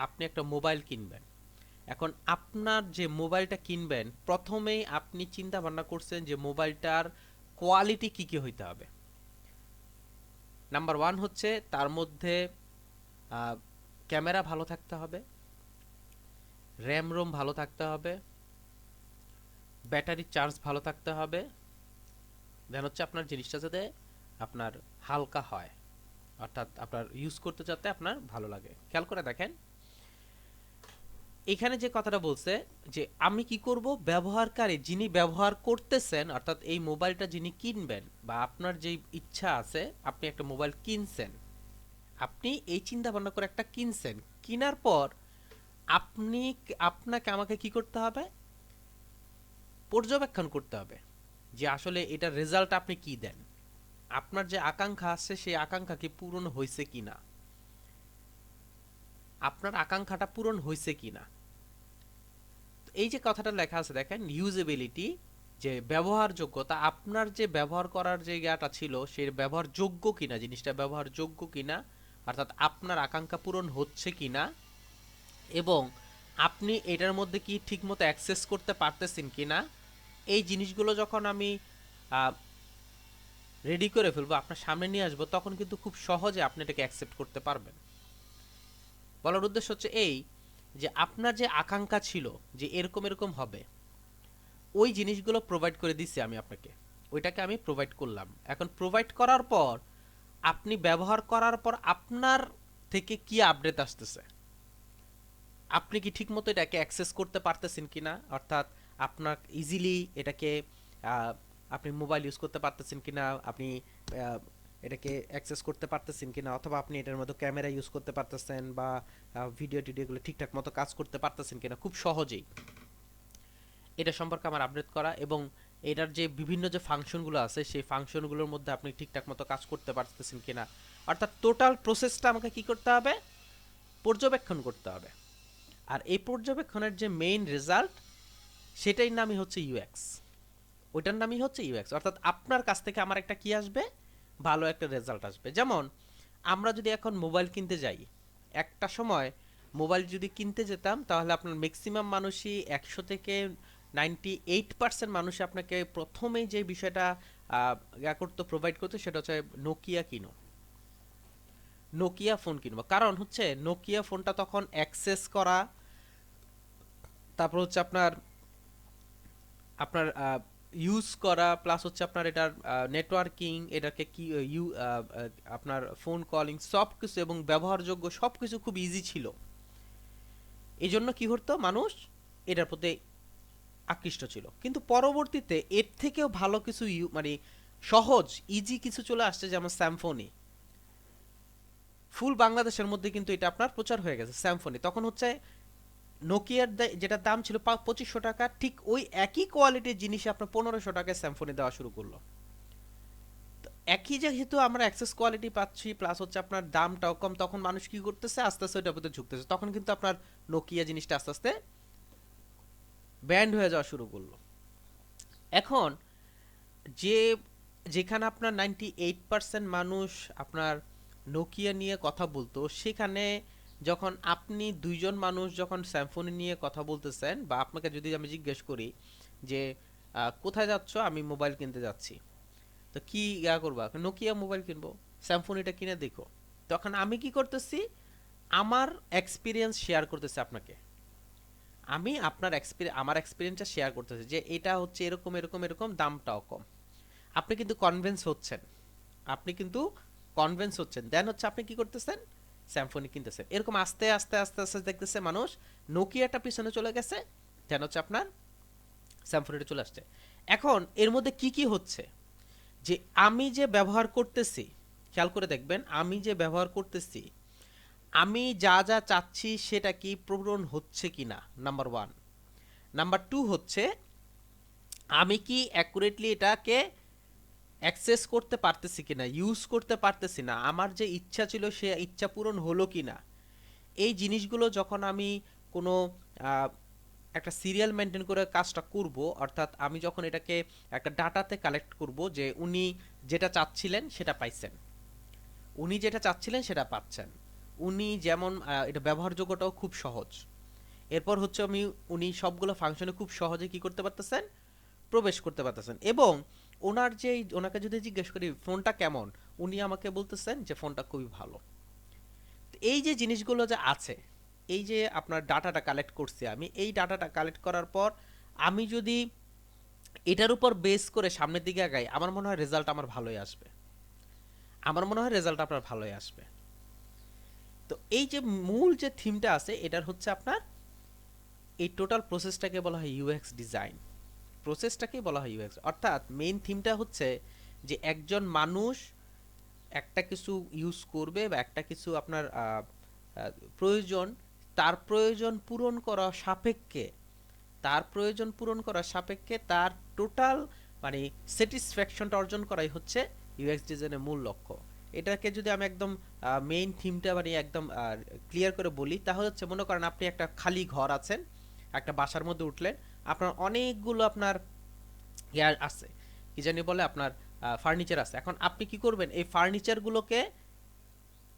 আপনি একটা মোবাইল কিনবেন। এখন আপনার যে মোবাইলটা কিনবেন, প্রথমেই আপনি চিন্তা ভাবনা করছেন যে মোবাইলটার কোয়ালিটি কি কি হইতে হবে। নাম্বার ওয়ান হচ্ছে তার মধ্যে ক্যামেরা ভালো থাকতে হবে, র্যাম রোম ভালো থাকতে হবে, ব্যাটারি চার্জ ভালো থাকতে হবে, দেন হচ্ছে আপনার জিনিসটা যাতে আপনার হালকা হয়, অর্থাৎ আপনার ইউজ করতে যাতে আপনার ভালো লাগে। খেয়াল করে দেখেন এখানে যে কথাটা বলছে যে আমি কি করব, ব্যবহারকারী যিনি ব্যবহার করতেছেন, অর্থাৎ এই মোবাইলটা যিনি কিনবেন বা আপনার যে ইচ্ছা আছে, আপনি একটা মোবাইল কিনছেন, আপনি এই চিন্তা ভাবনা করে একটা কিনছেন, কেনার পর আপনাকে আমাকে কি করতে হবে, পর্যবেক্ষণ করতে হবে যে আসলে এটার রেজাল্ট আপনি কি দেন, আপনার যে আকাঙ্ক্ষা আছে সেই আকাঙ্ক্ষা কি পূরণ হয়েছে কিনা, আপনার আকাঙ্ক্ষাটা পূরণ হয়েছে কিনা। এই যে কথাটা লেখা আছে দেখেন, ইউজেবিলিটি, যে ব্যবহারযোগ্যতা, আপনার যে ব্যবহার করার যে জ্ঞানটা ছিল সেই ব্যবহারযোগ্য কিনা, জিনিসটা ব্যবহারযোগ্য কিনা, অর্থাৎ আপনার আকাঙ্ক্ষা পূরণ হচ্ছে কিনা, এবং আপনি এটার মধ্যে কি ঠিকমতো অ্যাক্সেস করতে পারতেছেন কিনা। এই জিনিসগুলো যখন আমি রেডি করে ফেলবো, আপনার সামনে নিয়ে আসবো, তখন কিন্তু খুব সহজে আপনি এটাকে অ্যাকসেপ্ট করতে পারবেন। বলার উদ্দেশ্য হচ্ছে এই যে আপনার যে আকাঙ্ক্ষা ছিল যে এরকম এরকম হবে, ওই জিনিসগুলো প্রোভাইড করে দিচ্ছি আমি আপনাকে, ওইটাকে আমি প্রোভাইড করলাম। এখন প্রোভাইড করার পর আপনি ব্যবহার করার পর আপনার থেকে কি আপডেট আসতেছে, আপনি কি ঠিকমতো এটাকে অ্যাক্সেস করতে পারতেছেন কিনা, অর্থাৎ আপনার ইজিলি এটাকে আপনি মোবাইল ইউজ করতে পারতেছেন কিনা, আপনি এটাকে অ্যাক্সেস করতে পারতেছেন কিনা, অথবা আপনি এটার মধ্যে ক্যামেরা ইউজ করতে পারতেছেন বা ভিডিওগুলো ঠিকঠাক মতো কাজ করতে পারতেছেন কিনা, খুব সহজেই এটা সম্পর্কে আমার আপডেট করা, এবং এটার যে বিভিন্ন যে ফাংশনগুলো আছে সেই ফাংশনগুলোর মধ্যে আপনি ঠিকঠাক মতো কাজ করতে পারতেছেন কিনা, অর্থাৎ টোটাল প্রসেসটা আমাকে কি করতে হবে, পর্যবেক্ষণ করতে হবে। আর এই পর্যবেক্ষণের যে মেইন রেজাল্ট, সেটাই নামই হচ্ছে ইউএক্স, ওইটার নামই হচ্ছে ইউএক্স, অর্থাৎ আপনার কাছ থেকে আমার একটা কি আসবে, ভালো একটা রেজাল্ট আসবে। যেমন আমরা যদি এখন মোবাইল কিনতে যাই, একটা সময় মোবাইল যদি কিনতে যেতাম তাহলে আপনার ম্যাক্সিমাম মানুষই 100 থেকে 98% মানুষ আপনাকে প্রথমেই যে বিষয়টা করতো, প্রোভাইড করতো, সেটা হচ্ছে নোকিয়া কিনো, নোকিয়া ফোন কিনবো। কারণ হচ্ছে নোকিয়া ফোনটা তখন অ্যাক্সেস করা, তারপর হচ্ছে আপনার আপনার ইউজ করা, প্লাস হচ্ছে আপনার এটার নেটওয়ার্কিং, এটাকে কি আপনার ফোন কলিং সব কিছু এবং ব্যবহারযোগ্য সব কিছু খুব ইজি ছিল। এই জন্য কি হতো, মানুষ এটার প্রতি আকৃষ্ট ছিল। কিন্তু পরবর্তীতে এর থেকেও ভালো কিছু মানে সহজ ইজি কিছু চলে আসছে, যেমন স্যামফোনি। ফুল বাংলাদেশের মধ্যে কিন্তু এটা আপনার প্রচার হয়ে গেছে স্যামফোনি। তখন হচ্ছে নোকিয়ার যেটা দাম ছিল 2500 টাকা, ঠিক ওই একই কোয়ালিটির জিনিস আপনার 1500 টাকায় স্যামফোনি দেওয়া শুরু করলো। একই যেহেতু আমরা অ্যাক্সেস কোয়ালিটি পাচ্ছি, প্লাস হচ্ছে আপনার দামটাও কম, তখন মানুষ কি করতেছে, আস্তে আস্তে ওইটার প্রতি ঝুঁকতেছে। তখন কিন্তু আপনার নোকিয়া জিনিসটা আস্তে আস্তে ব্যান্ড হয়ে যাওয়া শুরু করলো। এখন যে যেখানে আপনার 98% মানুষ আপনার নোকিয়া নিয়ে কথা বলতো, সেখানে যখন আপনি দুইজন মানুষ যখন স্যামসুং নিয়ে কথা বলতেছেন, বা আপনাকে যদি আমি জিজ্ঞেস করি যে কোথায় যাচ্ছ, আমি মোবাইল কিনতে যাচ্ছি, তো কি করবা, নোকিয়া মোবাইল কিনবো, স্যামসুং এটা কিনে দেখো, তখন আমি কি করতেছি, আমার এক্সপিরিয়েন্স শেয়ার করতেছি আপনাকে, আমি আপনার আমার এক্সপিরিয়েন্সটা শেয়ার করতেছি যে এটা হচ্ছে এরকম এরকম এরকম, দামটাও কম। আপনি কিন্তু কনভিন্স হচ্ছেন, আপনি কিন্তু কনভিন্স হচ্ছেন, দেন হচ্ছে আপনি কি করতেছেন, স্যামসুং কিনতেছেন। এরকম আস্তে আস্তে আস্তে আস্তে দেখতেছে মানুষ নোকিয়াটা পিছনে চলে গেছে, দেন হচ্ছে আপনার স্যামসুংটা চলে আসছে। এখন এর মধ্যে কি কি হচ্ছে, যে আমি যে ব্যবহার করতেছি, খেয়াল করে দেখবেন, আমি যে ব্যবহার করতেছি, আমি যা যা চাচ্ছি সেটা কি পূরণ হচ্ছে কিনা, নাম্বার ওয়ান। নাম্বার টু হচ্ছে আমি কি অ্যাকুরেটলি এটাকে অ্যাক্সেস করতে পারতেছি কিনা, ইউজ করতে পারতেছি না, আমার যে ইচ্ছা ছিল সে ইচ্ছা পূরণ হলো কিনা। এই জিনিসগুলো যখন আমি কোনো আহ, একটা সিরিয়াল মেনটেন করে কাজটা করব, অর্থাৎ আমি যখন এটাকে একটা ডাটাতে কালেক্ট করব যে উনি যেটা চাচ্ছিলেন সেটা পাইছেন, উনি যেটা চাচ্ছিলেন সেটা পাচ্ছেন, উনি যেমন এটা ব্যবহারযোগ্যটাও খুব সহজ। এরপর হচ্ছে আমি উনি সবগুলো ফাংশনে খুব সহজে কি করতে পারতেছেন, প্রবেশ করতে পারতেছেন। এবং ওনার যে ওনাকে যদি জিজ্ঞেস করি ফোনটা কেমন, উনি আমাকে বলতেছেন যে ফোনটা খুবই ভালো। তো এই যে জিনিসগুলো যে আছে, এই যে আপনার ডাটাটা কালেক্ট করছি আমি, এই ডাটাটা কালেক্ট করার পর আমি যদি এটার উপর বেস করে সামনের দিকে আগাই, আমার মনে হয় রেজাল্ট আমার ভালোই আসবে, আমার মনে হয় রেজাল্ট আপনার ভালোই আসবে। তো এই যে মূল যে থিমটা আছে, এটার হচ্ছে আপনার এই টোটাল প্রসেসটাকে বলা হয় ইউএক্স ডিজাইন, প্রসেসটাকেই বলা হয় ইউএক্স। অর্থাৎ মেইন থিমটা হচ্ছে যে একজন মানুষ একটা কিছু ইউজ করবে, বা একটা কিছু আপনার প্রয়োজন, তার প্রয়োজন পূরণ করা সাপেক্ষে, তার প্রয়োজন পূরণ করা সাপেক্ষে তার টোটাল মানে স্যাটিসফ্যাকশনটা অর্জন করাই হচ্ছে ইউএক্স ডিজাইনের মূল লক্ষ্য। এটাকে যদি আমি একদম মেইন থিমটা মানে একদম ক্লিয়ার করে বলি, তাহলে হচ্ছে মনে করেন আপনি একটা খালি ঘর আছেন, একটা বাসার মধ্যে উঠলেন, আপনার অনেকগুলো আপনার ইয়ার আছে, কি জানি বলে আপনার ফার্নিচার আছে। এখন আপনি কি করবেন, এই ফার্নিচারগুলোকে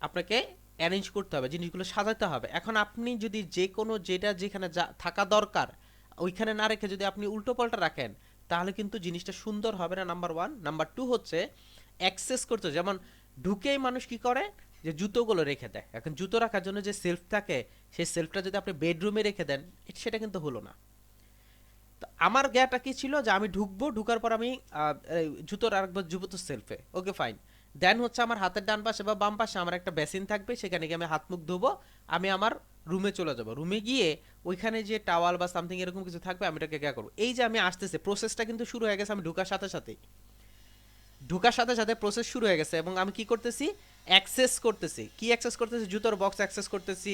আপনাকে অ্যারেঞ্জ করতে হবে, জিনিসগুলো সাজাতে হবে। এখন আপনি যদি যে কোনো যেটা যেখানে যা থাকা দরকার ওইখানে না রেখে যদি আপনি উল্টো পাল্টা রাখেন, তাহলে কিন্তু জিনিসটা সুন্দর হবে না, নাম্বার ওয়ান। নাম্বার টু হচ্ছে অ্যাক্সেস করতে, যেমন ঢুকেই মানুষ কি করে, যে জুতোগুলো রেখে দেয়। এখন জুতো রাখার জন্য যে সেলফ থাকে, সেই সেলফটা যদি আপনি বেডরুমে রেখে দেন, সেটা কিন্তু হলো না। তো আমার জ্ঞানটা কি ছিল, যে আমি ঢুকবো, ঢুকার পর আমি এই জুতো রাখবো জুতো সেলফে, ওকে ফাইন। দেন হচ্ছে আমার হাতের ডান পাশে বা বাম পাশে আমার একটা বেসিন থাকবে, সেখানে গিয়ে আমি হাত মুখ ধোবো, আমি আমার রুমে চলে যাবো, রুমে গিয়ে ওইখানে যে টাওয়াল বা সামথিং এরকম কিছু থাকবে, আমি এটাকে কি করবো, এই যে আমি আসতেছে প্রসেসটা কিন্তু শুরু হয়ে গেছে, আমি ঢুকার সাথে সাথেই, ঢুকার সাথে সাথে প্রসেস শুরু হয়ে গেছে। এবং আমি কি করতেছি, অ্যাক্সেস করতেছি, কি অ্যাক্সেস করতেছি, জুতোর বক্স অ্যাক্সেস করতেছি,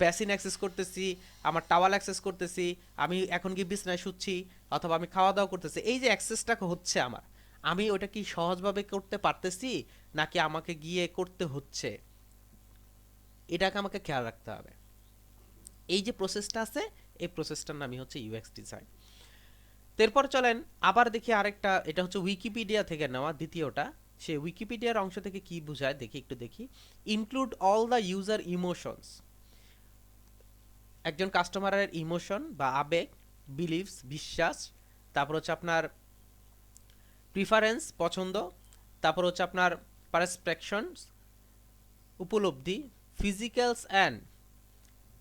বেসিন অ্যাক্সেস করতেছি, আমার টাওয়াল অ্যাক্সেস করতেছি, আমি এখন কি বিছনায় শুচ্ছি, অথবা আমি খাওয়া দাওয়া করতেছি, এই যে অ্যাক্সেসটা হচ্ছে আমার, আমি ওটা কি সহজভাবে করতে পারতেছি, নাকি আমাকে গিয়ে করতে হচ্ছে, এটাকে আমাকে খেয়াল রাখতে হবে। এই যে প্রসেসটা আছে, এই প্রসেসটার নামই হচ্ছে ইউএক্স ডিজাইন। এরপর চলেন আবার দেখি আরেকটা, এটা হচ্ছে উইকিপিডিয়া থেকে নেওয়া দ্বিতীয়টা। সে উইকিপিডিয়ার অংশ থেকে কি বোঝায় দেখি, একটু দেখি। Include all the user emotions, একজন কাস্টমারের ইমোশন বা আবেগ, বিলিভস বিশ্বাস, তারপর হচ্ছে আপনার প্রিফারেন্স পছন্দ, তারপর হচ্ছে আপনার পারসপেকশনস উপলব্ধি, ফিজিক্যালস অ্যান্ড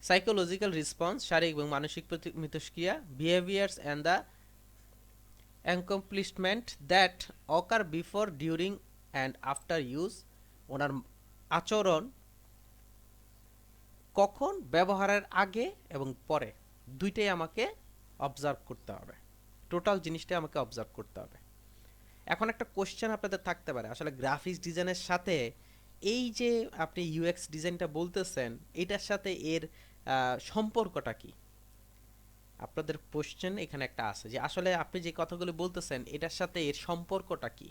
সাইকোলজিক্যাল রেসপন্স শারীরিক এবং মানসিক মিথস্ক্রিয়া, behaviours and the accomplishment that occur before during and after use, ওনার আচরণ কখন, ব্যবহারের আগে এবং পরে, দুইটাই আমাকে অবজার্ভ করতে হবে, টোটাল জিনিসটাই আমাকে অবজার্ভ করতে হবে। এখন একটা কোশ্চেন আপনাদের থাকতে পারে, আসলে গ্রাফিক্স ডিজাইনের সাথে এই যে আপনি ইউএক্স ডিজাইনটা বলতেছেন, এটার সাথে এর সম্পর্কটা কি? আপনাদের কোশ্চেন এখানে একটা আছে যে আসলে আপনি যে কথাগুলো বলতেছেন এটার সাথে এর সম্পর্কটা কি,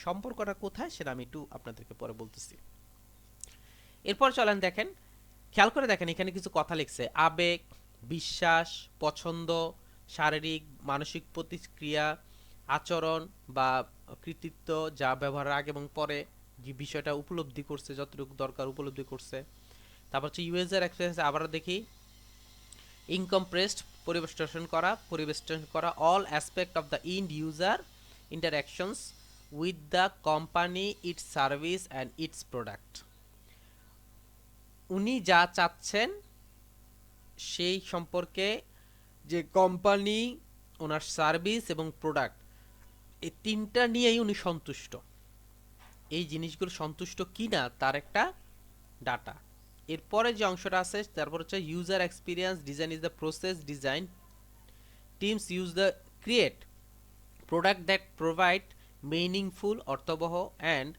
সম্পর্কটা কোথায়, সেটা আমি একটু আপনাদেরকে পরে বলতেছি। এরপর চলেন দেখেন, খেয়াল করে দেখেন, এখানে কিছু কথা লিখছে, আবেগ, বিশ্বাস, পছন্দ, শারীরিক মানসিক প্রতিক্রিয়া, আচরণ বা কৃতিত্ব যা ব্যবহারের আগে এবং পরে, যে বিষয়টা উপলব্ধি করছে, যতটুকু দরকার উপলব্ধি করছে। তারপর হচ্ছে ইউজার এক্সপিরিয়েন্স, আবার দেখি ইনকমপ্রেসড, পরিবেষ্টন করা all aspect of the ইন্ড user interactions with the company, it's service and it's product. উনি যা চাচ্ছেন সেই সম্পর্কে, যে কোম্পানি, ওনার সার্ভিস এবং প্রোডাক্ট, এই তিনটা নিয়েই উনি সন্তুষ্ট। এই জিনিসগুলো সন্তুষ্ট কিনা তার একটা ডাটা। এরপরে যে অংশটা আছে তারপর হচ্ছে user experience design is the process design teams use the create product that provide meaningful, অর্থবহ অ্যান্ড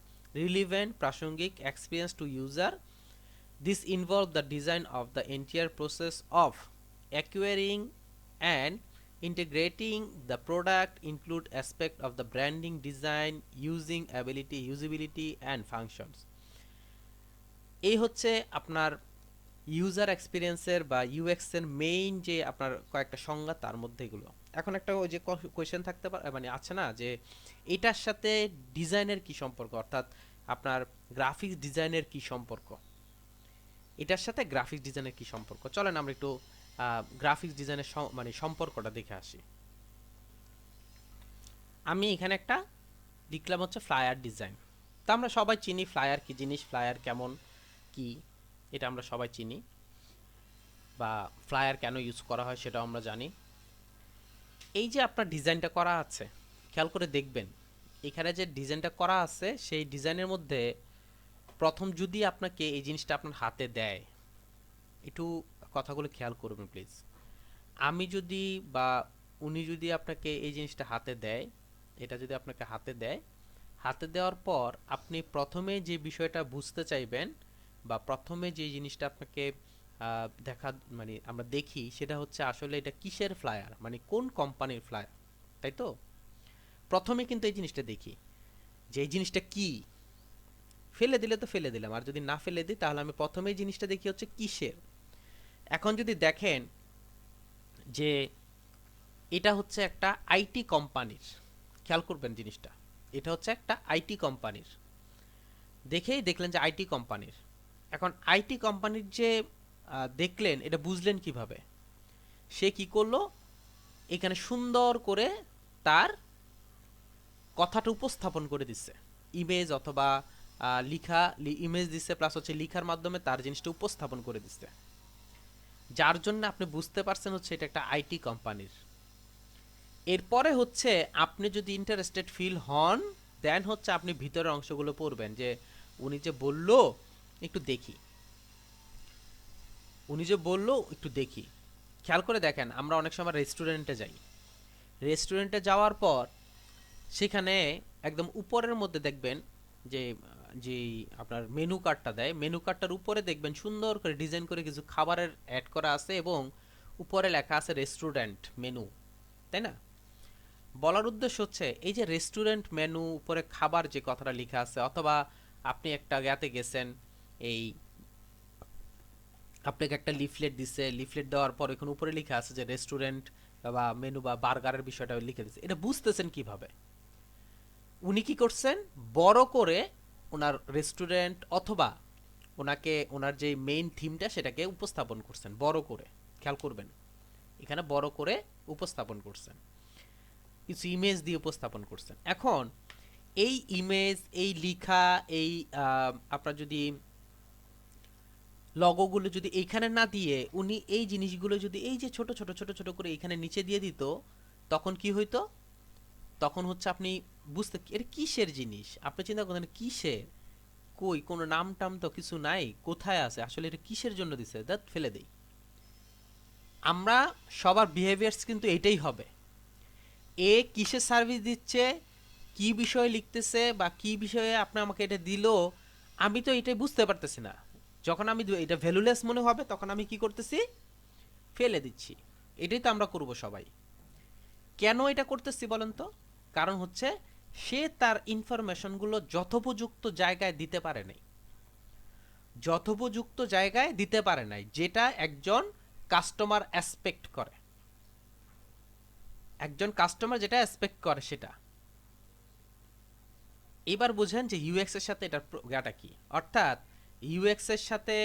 রিলিভেন্ট প্রাসঙ্গিক experience to user. This involve the design of the entire process of acquiring and integrating the product, include aspect of the branding, design, using ability, usability and functions। এই হচ্ছে আপনার user এক্সপিরিয়েন্সের বা UX এর main যে আপনার কয়েকটা সংজ্ঞা, তার মধ্যে এগুলো। এখন একটা ওই যে কোয়েশ্চেন থাকতে পারে, মানে আছে না, যে এটার সাথে ডিজাইনের কি সম্পর্ক, অর্থাৎ আপনার গ্রাফিক্স ডিজাইনের কি সম্পর্ক, এটার সাথে গ্রাফিক্স ডিজাইনের কি সম্পর্ক। চলেন আমরা একটু গ্রাফিক্স ডিজাইনের মানে সম্পর্কটা দেখে আসি। আমি এখানে একটা লিখলাম হচ্ছে ফ্লায়ার ডিজাইন। তা আমরা সবাই চিনি ফ্লায়ার কি জিনিস, ফ্লায়ার কেমন কি, এটা আমরা সবাই চিনি, বা ফ্লায়ার কেন ইউজ করা হয় সেটাও আমরা জানি। এই যে আপনার ডিজাইনটা করা আছে, খেয়াল করে দেখবেন এখানে যে ডিজাইনটা করা আছে সেই ডিজাইনের মধ্যে প্রথম যদি আপনাকে এই জিনিসটা আপনার হাতে দেয়, একটু কথাগুলো খেয়াল করবেন প্লিজ। আমি যদি বা উনি যদি আপনাকে এই জিনিসটা হাতে দেয়, এটা যদি আপনাকে হাতে দেয়, হাতে দেওয়ার পর আপনি প্রথমে যে বিষয়টা বুঝতে চাইবেন বা প্রথমে যে জিনিসটা আপনাকে দেখা, মানে আমরা দেখি সেটা হচ্ছে আসলে এটা কিসের ফ্লায়ার, মানে কোন কোম্পানির ফ্লায়ার, তাই তো? প্রথমে কিন্তু এই জিনিসটা দেখি যে এই জিনিসটা কি। ফেলে দিলে তো ফেলে দিলাম, আর যদি না ফেলে দিই তাহলে আমি প্রথমেই জিনিসটা দেখি হচ্ছে কিসের। এখন যদি দেখেন যে এটা হচ্ছে একটা আইটি কোম্পানির, খেয়াল করবেন জিনিসটা, এটা হচ্ছে একটা আইটি কোম্পানির, দেখেই দেখলেন যে আইটি কোম্পানির। এখন আইটি কোম্পানির যে দেখলেন, এটা বুঝলেন কিভাবে? সে কি করলো, এখানে সুন্দর করে তার কথাটা উপস্থাপন করে দিচ্ছে, ইমেজ অথবা লিখা, ইমেজ দিচ্ছে প্লাস হচ্ছে লিখার মাধ্যমে তার জিনিসটা উপস্থাপন করে দিচ্ছে, যার জন্য আপনি বুঝতে পারছেন হচ্ছে এটা একটা আইটি কোম্পানির। এরপরে হচ্ছে আপনি যদি ইন্টারেস্টেড ফিল হন, দেন হচ্ছে আপনি ভিতরের অংশগুলো পড়বেন, যে উনি যে বললো একটু দেখি, উনি যে বললো একটু দেখি। খেয়াল করে দেখেন, আমরা অনেক সময় রেস্টুরেন্টে যাই, রেস্টুরেন্টে যাওয়ার পর সেখানে একদম উপরের মধ্যে দেখবেন যে যে আপনার মেনু কার্ডটা দেয়, মেনু কার্ডটার উপরে দেখবেন সুন্দর করে ডিজাইন করে কিছু খাবারের অ্যাড করা আছে এবং উপরে লেখা আছে রেস্টুরেন্ট মেনু, তাই না? বলার উদ্দেশ্য হচ্ছে এই যে রেস্টুরেন্ট মেনু, উপরে খাবার যে কথাটা লেখা আছে, অথবা আপনি একটা ইয়াতে গেছেন, এই আপনাকে একটা লিফলেট দিছে, লিফলেট দেওয়ার পর এখানে উপরে লেখা আছে যে রেস্টুরেন্ট বা মেনু বা বার্গারের বিষয়টা লিখে দিচ্ছে, এটা বুঝতেছেন কিভাবে? উনি কি করছেন, বড় করে ওনার রেস্টুরেন্ট অথবা ওনাকে ওনার যে মেইন থিমটা সেটাকে উপস্থাপন করছেন বড় করে। খেয়াল করবেন এখানে বড় করে উপস্থাপন করছেন, কিছু ইমেজ দিয়ে উপস্থাপন করছেন। এখন এই ইমেজ, এই লিখা, এই আপনার যদি লগোগুলো যদি এইখানে না দিয়ে উনি এই জিনিসগুলো যদি এই যে ছোট ছোট ছোট ছোট করে এখানে নিচে দিয়ে দিত, তখন কি হইতো? তখন হচ্ছে আপনি বুঝতে, এটা কিসের জিনিস, আপনি চিন্তা করেন কিসের, কই কোনো নাম টাম তো কিছু নাই, কোথায় আছে আসলে, এটা কিসের জন্য দিছে, দ্যাট ফেলে দেই। আমরা সবার বিহেভিয়ার্স কিন্তু এটাই হবে, এ কিসের সার্ভিস দিচ্ছে, কি বিষয়ে লিখতেছে বা কি বিষয়ে আপনি আমাকে এটা দিল, আমি তো এটাই বুঝতে পারতেছি না। যখন আমি এটা ভ্যালুলেস মনে হবে তখন আমি কি করতেছি, ফেলে দিচ্ছি। এটাই তো আমরা করব সবাই। কেন এটা করতেছি বলেন তো? কারণ হচ্ছে সে তার ইনফরমেশনগুলো যথোপযুক্ত জায়গায় দিতে পারে নাই, যথোপযুক্ত জায়গায় দিতে পারে নাই, যেটা একজন কাস্টমার এক্সপেক্ট করে, একজন কাস্টমার যেটা এক্সপেক্ট করে সেটা। এবার বুঝেন যে ইউএক্স এর সাথে এটার গাটা কি, অর্থাৎ ইউএক্স এর সাথে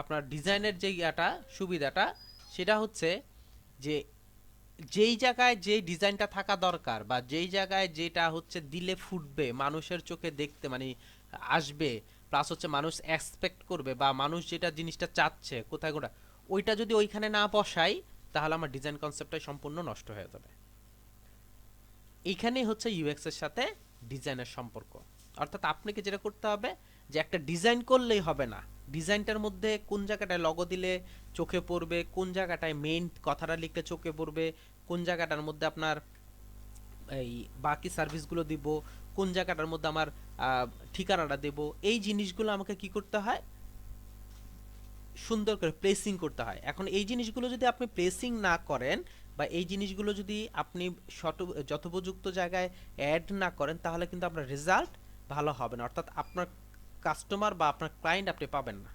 আপনার ডিজাইনের যে ইয়াটা সুবিধাটা সেটা হচ্ছে যে যেই জায়গায় যে ডিজাইনটা থাকা দরকার বা যেই জায়গায় যেটা হচ্ছে দিলে ফুটবে মানুষের চোখে দেখতে মানে আসবে, প্লাস হচ্ছে মানুষ এক্সপেক্ট করবে বা মানুষ যেটা জিনিসটা চাচ্ছে কোথায় কোথায়, ওইটা যদি ওইখানে না বসাই তাহলে আমার ডিজাইন কনসেপ্টটাই সম্পূর্ণ নষ্ট হয়ে যাবে। এইখানেই হচ্ছে ইউএক্স এর সাথে ডিজাইনের সম্পর্ক। অর্থাৎ আপনাকে যেটা করতে হবে যে একটা ডিজাইন করলেই হবে না, ডিজাইনটার মধ্যে কোন জায়গাটায় লগো দিলে চোখে পড়বে, কোন জায়গাটায় মেইন কথাটা লিখলে চোখে পড়বে, কোন জায়গাটার মধ্যে আপনার এই বাকি সার্ভিসগুলো দিব, কোন জায়গাটার মধ্যে আমার ঠিকানাটা দেব, এই জিনিসগুলো আমাকে কি করতে হয়, সুন্দর করে প্লেসিং করতে হয়। এখন এই জিনিসগুলো যদি আপনি প্লেসিং না করেন বা এই জিনিসগুলো যদি আপনি যথোপযুক্ত জায়গায় অ্যাড না করেন তাহলে কিন্তু আপনার রেজাল্ট ভালো হবে না, অর্থাৎ আপনার কাস্টমার বা আপনার ক্লায়েন্ট আপনি পাবেন না।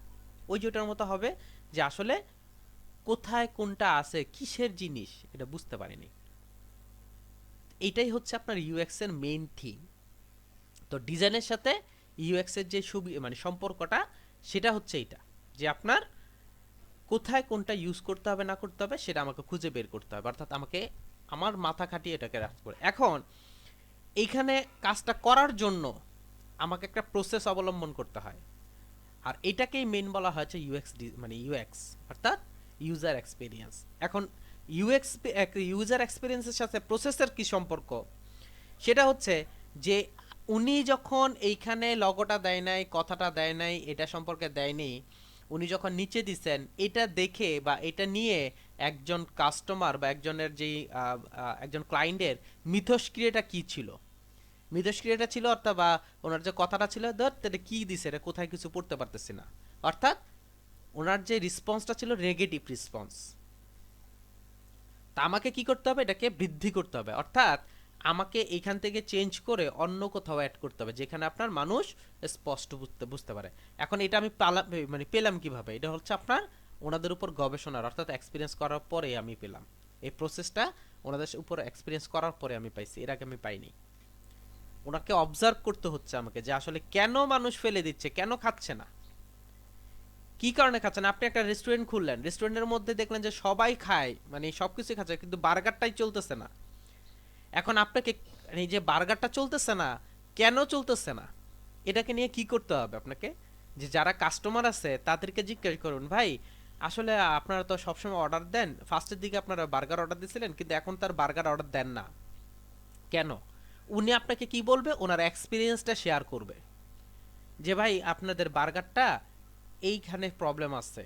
ওই যেটার মতো হবে যে আসলে কোথায় কোনটা আছে কিসের জিনিস এটা বুঝতে পারিনি। এইটাই হচ্ছে আপনার ইউএক্স এর মেইন থিম। তো ডিজাইনের সাথে ইউএক্স এর যে মানে সম্পর্কটা সেটা হচ্ছে এইটা, যে আপনার কোথায় কোনটা ইউজ করতে হবে না করতে হবে সেটা আমাকে খুঁজে বের করতে হবে, অর্থাৎ আমাকে আমার মাথা খাটিয়ে এটাকে রাখতে হবে। এখন এইখানে কাজটা করার জন্য আমাকে একটা প্রসেস অবলম্বন করতে হয়, আর এটাকেই মেন বলা হয়েছে ইউএক্স, মানে ইউএক্স অর্থাৎ ইউজার এক্সপিরিয়েন্স। এখন ইউএক্স ইউজার এক্সপিরিয়েন্সের সাথে প্রসেসের কি সম্পর্ক, সেটা হচ্ছে যে উনি যখন এইখানে লগোটা দেয় নাই, কথাটা দেয় নাই, এটা সম্পর্কে দেয়নি, উনি যখন নিচে দিছেন এটা দেখে বা এটা নিয়ে একজন কাস্টমার বা একজনের যেই একজন ক্লায়েন্টের মিথস্ক্রিয়াটা কি ছিল, মিথস্ক্রিয়াটা ছিল অর্থাৎ বা ওনার যে কথাটা ছিল ধর এটা কি দিছে, এটা কোথায় কিছু পড়তে পারতেছি না, অর্থাৎ ওনার যে রেসপন্সটা ছিল নেগেটিভ রেসপন্স। তা আমাকে কি করতে হবে, এটাকে বৃদ্ধি করতে হবে, অর্থাৎ আমাকে এখান থেকে চেঞ্জ করে অন্য কোথাও অ্যাড করতে হবে যেখানে আপনার মানুষ স্পষ্ট বুঝতে পারে। এখন এটা আমি মানে পেলাম কিভাবে, এটা হচ্ছে আপনার ওনাদের উপর গবেষণার অর্থাৎ এক্সপিরিয়েন্স করার পরে আমি পেলাম এই প্রসেসটা, ওনাদের উপর এক্সপিরিয়েন্স করার পরে আমি পাইছি, এর আগে আমি পাইনি। ওনাকে অবজার্ভ করতে হচ্ছে আমাকে যে আসলে কেন মানুষ ফেলে দিচ্ছে, কেন খাচ্ছে না, কি কারণে খাচ্ছে না। আপনি একটা রেস্টুরেন্ট খুললেন, রেস্টুরেন্টের মধ্যে দেখলেন যে সবাই খায় মানে সবকিছু খাচ্ছে কিন্তু বার্গারটাই চলতেছে না। এখন আপনাকে এই যে বার্গারটা চলতেছে না, কেন চলতেছে না, এটাকে নিয়ে কি করতে হবে আপনাকে, যে যারা কাস্টমার আছে তাদেরকে জিজ্ঞেস করুন, ভাই আসলে আপনারা তো সবসময় অর্ডার দেন, ফার্স্টের দিকে আপনারা বার্গার অর্ডার দিয়েছিলেন কিন্তু এখন তার বার্গার অর্ডার দেন না কেন। উনি আপনাকে কি বলবে, ওনার এক্সপিরিয়েন্সটা শেয়ার করবে যে ভাই আপনাদের বার্গারটা এইখানে প্রবলেম আছে,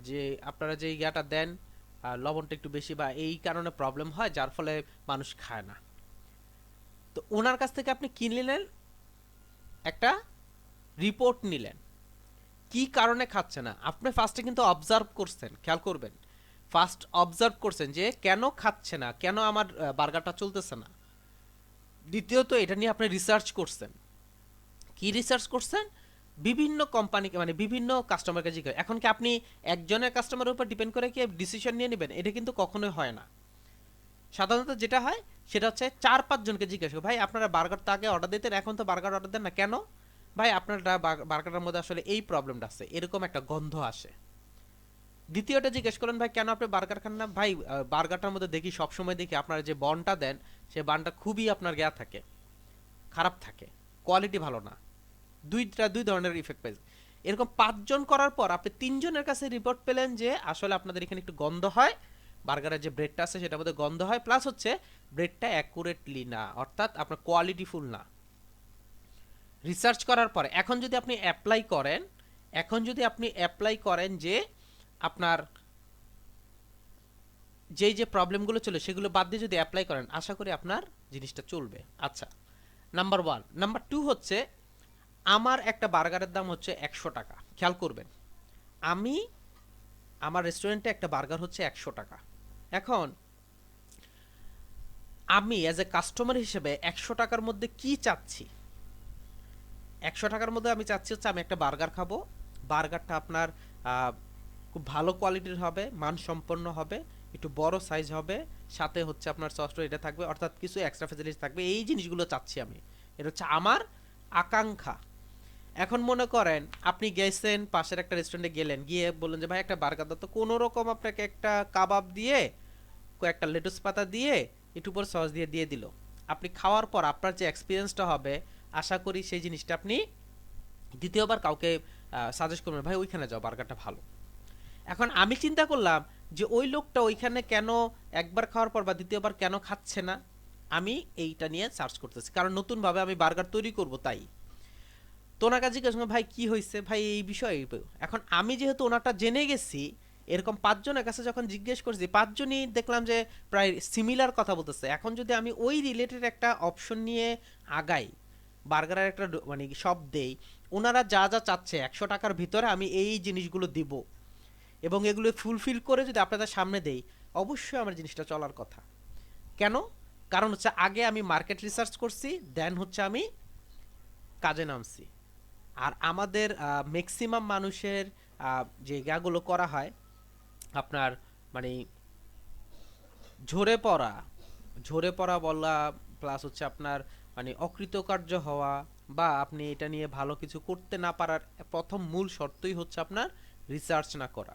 যে আপনারা যে ইয়াটা দেন লবণটা একটু বেশি বা এই কারণে প্রবলেম হয় যার ফলে মানুষ খায় না। তো ওনার কাছ থেকে আপনি কি নিলেন, একটা রিপোর্ট নিলেন কি কারণে খাচ্ছে না। আপনি ফার্স্টে কিন্তু অবজার্ভ করছেন, খেয়াল করবেন, ফার্স্ট অবজার্ভ করছেন যে কেন খাচ্ছে না, কেন আমার বার্গারটা চলতেছে না। দ্বিতীয়ত এটা নিয়ে আপনি রিসার্চ করছেন, কি রিসার্চ করছেন, বিভিন্ন কোম্পানিকে মানে বিভিন্ন কাস্টমারকে জিজ্ঞাসা। এখন কি আপনি একজনের কাস্টমারের উপর ডিপেন্ড করে কি ডিসিশন নিয়ে নেবেন, এটা কিন্তু কখনোই হয় না। সাধারণত যেটা হয় সেটা হচ্ছে 4-5 জনকে জিজ্ঞাসা করো, ভাই আপনারা বার্গার তো আগে অর্ডার দিতেন এখন তো বার্গার অর্ডার দেন না কেন, ভাই আপনারা বার্গারের মধ্যে আসলে এই প্রবলেমটা আছে, এরকম একটা গন্ধ আসে। দ্বিতীয়টা জিজ্ঞেস করেন, ভাই কেন আপনি বার্গার খান না, ভাই বার্গারটার মধ্যে দেখি সবসময় দেখি আপনারা যে বনটা দেন সেই বানটা খুবই আপনার গেয়া থাকে, খারাপ থাকে, কোয়ালিটি ভালো না। দুই ধরনের ইফেক্ট পেয়েছে। এরকম 5 জন করার পর আপনি 3 জনের কাছে রিপোর্ট পেলেন যে আসলে আপনাদের এখানে একটু গন্ধ হয়, বার্গারের যে ব্রেডটা আছে সেটার মধ্যে গন্ধ হয়, প্লাস হচ্ছে ব্রেডটা অ্যাকুরেটলি না, অর্থাৎ আপনার কোয়ালিটিফুল না। রিসার্চ করার পরে এখন যদি আপনি অ্যাপ্লাই করেন, যে আপনার যেই যে প্রবলেমগুলো চলে সেগুলো বাদ দিয়ে যদি অ্যাপ্লাই করেন আশা করি আপনার জিনিসটা চলবে। আচ্ছা, নাম্বার 1। নাম্বার 2 হচ্ছে আমার একটা বার্গারের দাম হচ্ছে 100 টাকা। খেয়াল করবেন, আমি আমার রেস্টুরেন্টে একটা বার্গার হচ্ছে 100 টাকা। এখন আমি অ্যাজ এ কাস্টমার হিসেবে 100 টাকার মধ্যে কি চাচ্ছি, 100 টাকার মধ্যে আমি চাচ্ছি হচ্ছে আমি একটা বার্গার খাবো, বার্গারটা আপনার খুব ভালো কোয়ালিটির হবে, মানসম্পন্ন হবে, একটু বড় সাইজ হবে, সাথে হচ্ছে আপনার সফটওয়্যার এটা থাকবে, অর্থাৎ কিছু এক্সট্রা ফ্যাসিলিটি থাকবে, এই জিনিসগুলো চাচ্ছি আমি এটা হচ্ছে আমার আকাঙ্ক্ষা। এখন মনে করেন আপনি গেছেন পাশের একটা রেস্টুরেন্টে, গেলেন, গিয়ে বললেন যে ভাই একটা বার্গার দাও, তো কোনো রকম আপনাকে একটা কাবাব দিয়ে কয়েকটা লেটুস পাতা দিয়ে একটু উপর সস দিয়ে দিয়ে দিল। আপনি খাওয়ার পর আপনার যে এক্সপিরিয়েন্সটা হবে, আশা করি সেই জিনিসটা আপনি দ্বিতীয়বার কাউকে সাজেস্ট করবেন, ভাই ওইখানে যাও, বার্গারটা ভালো। এখন আমি চিন্তা করলাম যে ওই লোকটা ওইখানে কেন একবার খাওয়ার পর বা দ্বিতীয়বার কেন খাচ্ছে না, আমি এইটা নিয়ে সার্চ করতেছি, কারণ নতুনভাবে আমি বার্গার তৈরি করব তাই। তো ওনার কাছে জিজ্ঞেস করলাম, ভাই কি হয়েছে ভাই এই বিষয়ে। এখন আমি যেহেতু ওনারটা জেনে গেছি, এরকম পাঁচজনের কাছে যখন জিজ্ঞেস করছি, পাঁচজনই দেখলাম যে প্রায় সিমিলার কথা বলতেছে। এখন যদি আমি ওই রিলেটেড একটা অপশন নিয়ে আগাই, বার্গারের একটা মানে সব দেই, ওনারা যা যা চাচ্ছে 100 টাকার ভিতরে আমি এই জিনিসগুলো দিব এবং এগুলো ফুলফিল করে যদি আপনাদের সামনে দেই, অবশ্যই আমার জিনিসটা চলার কথা। কেন? কারণ হচ্ছে আগে আমি মার্কেট রিসার্চ করছি, দেন হচ্ছে আমি কাজে নামছি। আর আমাদের ম্যাক্সিমাম মানুষের যে গাগুলো করা হয় আপনার মানে ঝরে পড়া, ঝরে পড়া বলা, প্লাস হচ্ছে আপনার মানে অকৃতকার্য হওয়া, বা আপনি এটা নিয়ে ভালো কিছু করতে না পারার প্রথম মূল শর্তই হচ্ছে আপনার রিসার্চ না করা।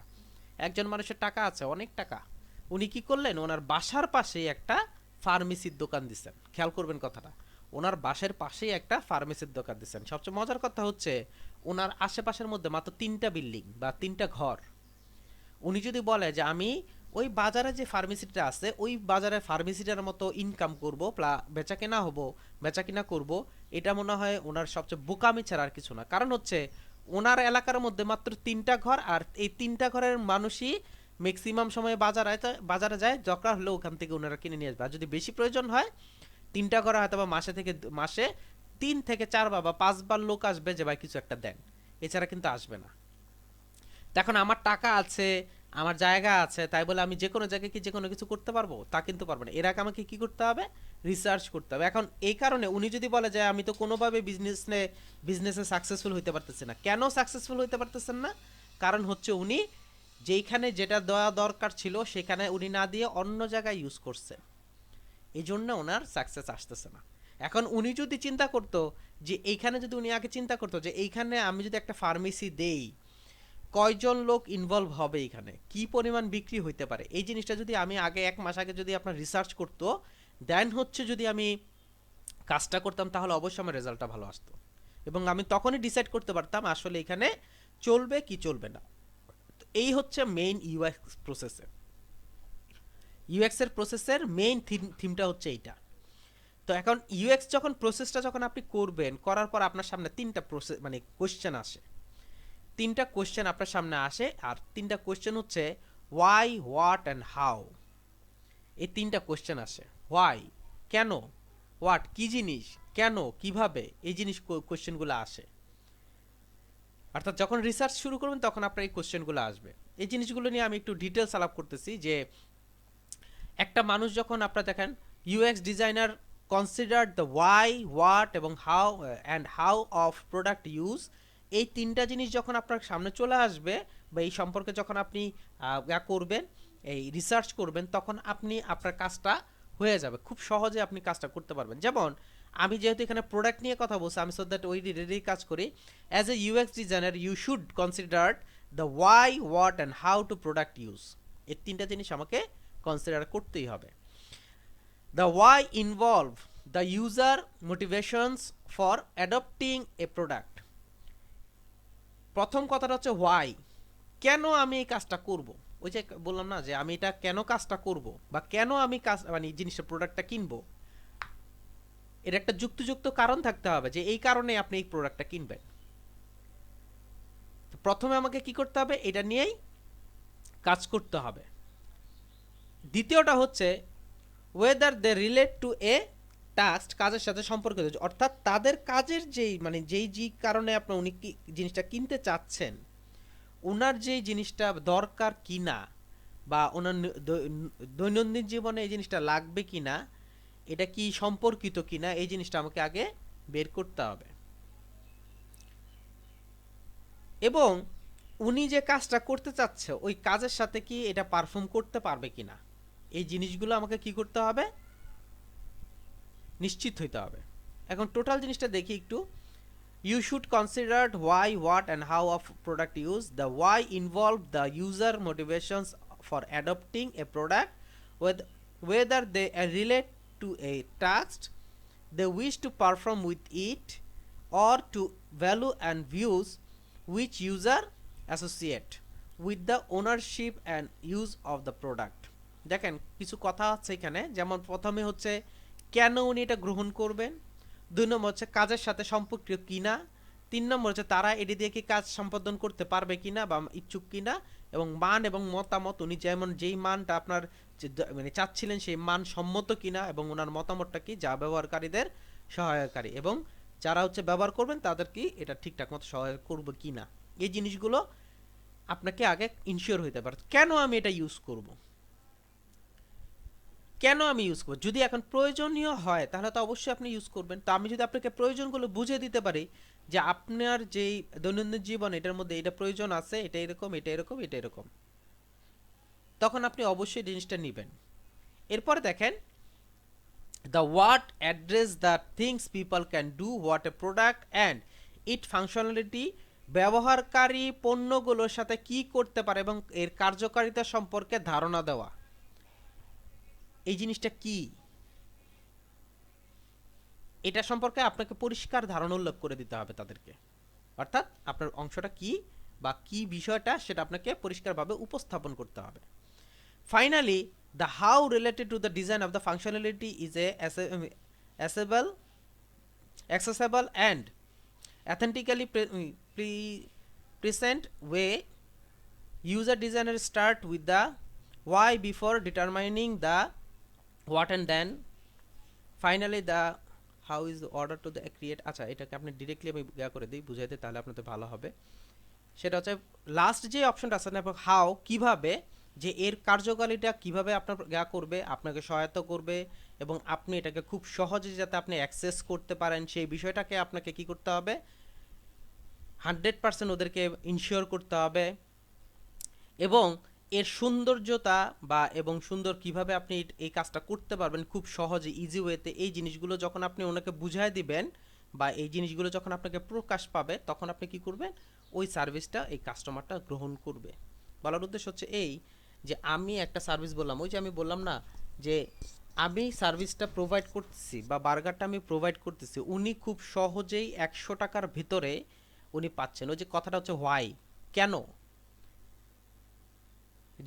একজন মানুষের টাকা আছে, অনেক টাকা, উনি কি করলেন, ওনার বাসার পাশেই একটা ফার্মেসির দোকান দিচ্ছেন। খেয়াল করবেন কথাটা, ওনার বাসার পাশেই একটা ফার্মেসির দোকান দিচ্ছেন। সবচেয়ে মজার কথা হচ্ছে ওনার আশেপাশের মধ্যে মাত্র 3টা বিল্ডিং বা 3টা ঘর। উনি যদি বলে যে আমি ওই বাজারে যে ফার্মেসিটা আছে ওই বাজারে ফার্মেসিটার মতো ইনকাম করবো, বেচা কেনা হবো, বেচা কিনা করবো, এটা মনে হয় ওনার সবচেয়ে বোকামি ছাড়া আর কিছু না। কারণ হচ্ছে ওনার এলাকার মধ্যে মাত্র 3টা ঘর, আর এই 3টা ঘরের মানুষই ম্যাক্সিমাম সময় বাজারে যায়, দরকার হলে ওখান থেকে ওনারা কিনে নিয়ে আসবে। আর যদি বেশি প্রয়োজন হয় 3টা ঘরে হয়তো বা মাসে 3 থেকে 4 বা 5 বার লোক আসবে যে ভাই কিছু একটা দেন, এছাড়া কিন্তু আসবে না। এখন আমার টাকা আছে, আমার জায়গা আছে, তাই বলে আমি যে কোনো জায়গায় কি যে কোনো কিছু করতে পারবো, তা কিন্তু পারবো না। এর আগে আমাকে কি করতে হবে, রিসার্চ করতে হবে। এখন এই কারণে উনি যদি বলে যে আমি তো কোনোভাবে বিজনেসে সাকসেসফুল হইতে পারতেছি না, কেন সাকসেসফুল হইতে পারতেছেন না? কারণ হচ্ছে উনি যেইখানে যেটা দেওয়া দরকার ছিল সেখানে উনি না দিয়ে অন্য জায়গায় ইউজ করছেন, এই জন্য ওনার সাকসেস আসতেছে না। এখন উনি যদি চিন্তা করতো যে এইখানে, যদি উনি আগে চিন্তা করতো যে এইখানে আমি যদি একটা ফার্মেসি দেই, কয়জন লোক ইনভলভ হবে, এখানে কি পরিমাণ বিক্রি হইতে পারে, এই জিনিসটা যদি আমি আগে 1 মাস আগে যদি আপনার রিসার্চ করতো, দেন হচ্ছে যদি আমি কাজটা করতাম, তাহলে অবশ্যই আমার রেজাল্টটা ভালো আসতো এবং আমি তখনই ডিসাইড করতে পারতাম আসলে এখানে চলবে কি চলবে না। তো এই হচ্ছে মেইন ইউএক্স এর প্রসেসের মেইন থিমটা হচ্ছে এইটা। তো এখন ইউএক্স যখন প্রসেসটা যখন আপনি করবেন, করার পর আপনার সামনে 3টা প্রসেস মানে কোশ্চেন আসে, 3টা কোশ্চেন আপনার সামনে আসে, আর 3টা কোশ্চেন হচ্ছে ওয়াই, হোয়াট অ্যান্ড হাউ। এই 3টা কোশ্চেন আসে, ওয়াই কেন, হোয়াট কি জিনিস, কেন কিভাবে, এই জিনিস কোশ্চেনগুলো আসে। অর্থাৎ যখন রিসার্চ শুরু করবেন তখন আপনার এই কোশ্চেনগুলো আসবে। এই জিনিসগুলো নিয়ে আমি একটু ডিটেলস আলাপ করতেছি যে একটা মানুষ যখন আপনারা দেখেন UX designer consider the why, what এবং how and how of product use, এই 3টা জিনিস যখন আপনার সামনে চলে আসবে বা এই সম্পর্কে যখন আপনি করবেন, এই রিসার্চ করবেন, তখন আপনি আপনার কাজটা হয়ে যাবে, খুব সহজে আপনি কাজটা করতে পারবেন। যেমন আমি যেহেতু এখানে প্রোডাক্ট নিয়ে কথা বলছি, আমি সো দ্যাট ওই রিলেটেড কাজ করি। As a UX designer you should consider the why, what and how to product use, এই 3টা জিনিস আমাকে কনসিডার করতেই হবে। The why involve the user motivations for adopting a product. প্রথম কথাটা হচ্ছে ওয়াই, কেন আমি এই কাজটা করব। ওই যে বললাম না যে আমি এটা কেন কাজটা করব বা কেন আমি কাজ মানে জিনিসটা প্রোডাক্টটা কিনবো, এর একটা যুক্তিযুক্ত কারণ থাকতে হবে যে এই কারণে আপনি এই প্রোডাক্টটা কিনবেন। প্রথমে আমাকে কি করতে হবে, এটা নিয়েই কাজ করতে হবে। দ্বিতীয়টা হচ্ছে whether they relate to a task, কাজের সাথে সম্পর্কিত, অর্থাৎ তাদের কাজের যেই মানে যেই কারণে আপনার উনি কি জিনিসটা কিনতে চাচ্ছেন, ওনার যেই জিনিসটা দরকার কিনা বা ওনার দৈনন্দিন জীবনে এই জিনিসটা লাগবে কিনা, এটা কি সম্পর্কিত কিনা, এই জিনিসটা আমাকে আগে বের করতে হবে। এবং উনি যে কাজটা করতে চাচ্ছে ওই কাজের সাথে কি এটা পারফর্ম করতে পারবে কিনা, এই জিনিসগুলো আমাকে কি করতে হবে, নিশ্চিত হইতে হবে। এখন টোটাল জিনিসটা দেখি একটু। You should consider why, what, and how of product use. The why involve the user motivations for adopting a product, with whether they relate to a task they wish to perform with it, or to value and views which user associate with the ownership and use of the product. দেখেন কিছু কথা আছে এখানে, যেমন প্রথমে হচ্ছে কেন উনি এটা গ্রহণ করবেন, 2 নম্বর হচ্ছে কাজের সাথে সম্পর্কিত কিনা, 3 নম্বর হচ্ছে তারা এটি দিয়ে কি কাজ সম্পাদন করতে পারবে কিনা বা ইচ্ছুক কিনা, এবং মান এবং মতামত উনি যেমন যেই মানটা আপনার মানে চাচ্ছিলেন সেই মান সম্মত কিনা, এবং ওনার মতামতটা কি যা ব্যবহারকারীদের সহায়কারী, এবং যারা হচ্ছে ব্যবহার করবেন তাদের কি এটা ঠিকঠাক মতো সহায়তা করবে কিনা। এই জিনিসগুলো আপনাকে আগে ইনশিওর হইতে পারে কেন আমি এটা ইউজ করব, কেন আমি ইউজ করব। যদি এখন প্রয়োজনীয় হয় তাহলে তো অবশ্যই আপনি ইউজ করবেন। তো আমি যদি আপনাকে প্রয়োজনগুলো বুঝিয়ে দিতে পারি যে আপনার যেই দৈনন্দিন জীবন এটার মধ্যে এটা প্রয়োজন আছে, এটা এরকম, এটা এরকম, এটা এরকম, তখন আপনি অবশ্যই জিনিসটা নেবেন। এরপরে দেখেন the what address the things people can do what a product and it functionality, ব্যবহারকারী পণ্যগুলোর সাথে কি করতে পারে এবং এর কার্যকারিতা সম্পর্কে ধারণা দেওয়া। এই জিনিসটা কি এটা সম্পর্কে আপনাকে পরিষ্কার ধারণা উল্লেখ করে দিতে হবে তাদেরকে, অর্থাৎ আপনার অংশটা কি বা কি বিষয়টা সেটা আপনাকে পরিষ্কারভাবে উপস্থাপন করতে হবে। Finally the how related to the design of the functionality is a accessible and authentically present way. User designers start with the why before determining the what, and then finally the how is the order to the create। আচ্ছা এটাকে আপনি directly আমি ইয়া করে দিই, বুঝাইতে তাহলে আপনাদের ভালো হবে। সেটা হচ্ছে লাস্ট যে অপশনটা আছে না, হাউ কিভাবে, যে এর কার্যকারিতা কিভাবে আপনার ইয়া করবে, আপনাকে সহায়তা করবে, এবং আপনি এটাকে খুব সহজে যাতে আপনি অ্যাক্সেস করতে পারেন সেই বিষয়টাকে আপনাকে কি করতে হবে, 100% ওদেরকে ইনশিওর করতে হবে। এবং এর সৌন্দর্যতা বা এবং সুন্দর কিভাবে আপনি এই কাজটা করতে পারবেন খুব সহজে ইজি ওয়েতে, এই জিনিসগুলো যখন আপনি ওনাকে বুঝায় দিবেন বা এই জিনিসগুলো যখন আপনাকে প্রকাশ পাবে তখন আপনি কি করবেন, ওই সার্ভিসটা এই কাস্টমারটা গ্রহণ করবে। বলার উদ্দেশ্য হচ্ছে এই যে আমি একটা সার্ভিস বললাম, ওই যে আমি বললাম না যে আমি সার্ভিসটা প্রোভাইড করতেছি বা বার্গারটা আমি প্রোভাইড করতেছি, উনি খুব সহজেই 100 টাকার ভিতরে উনি পাচ্ছেন। ওই যে কথাটা হচ্ছে হোয়াই, কেন,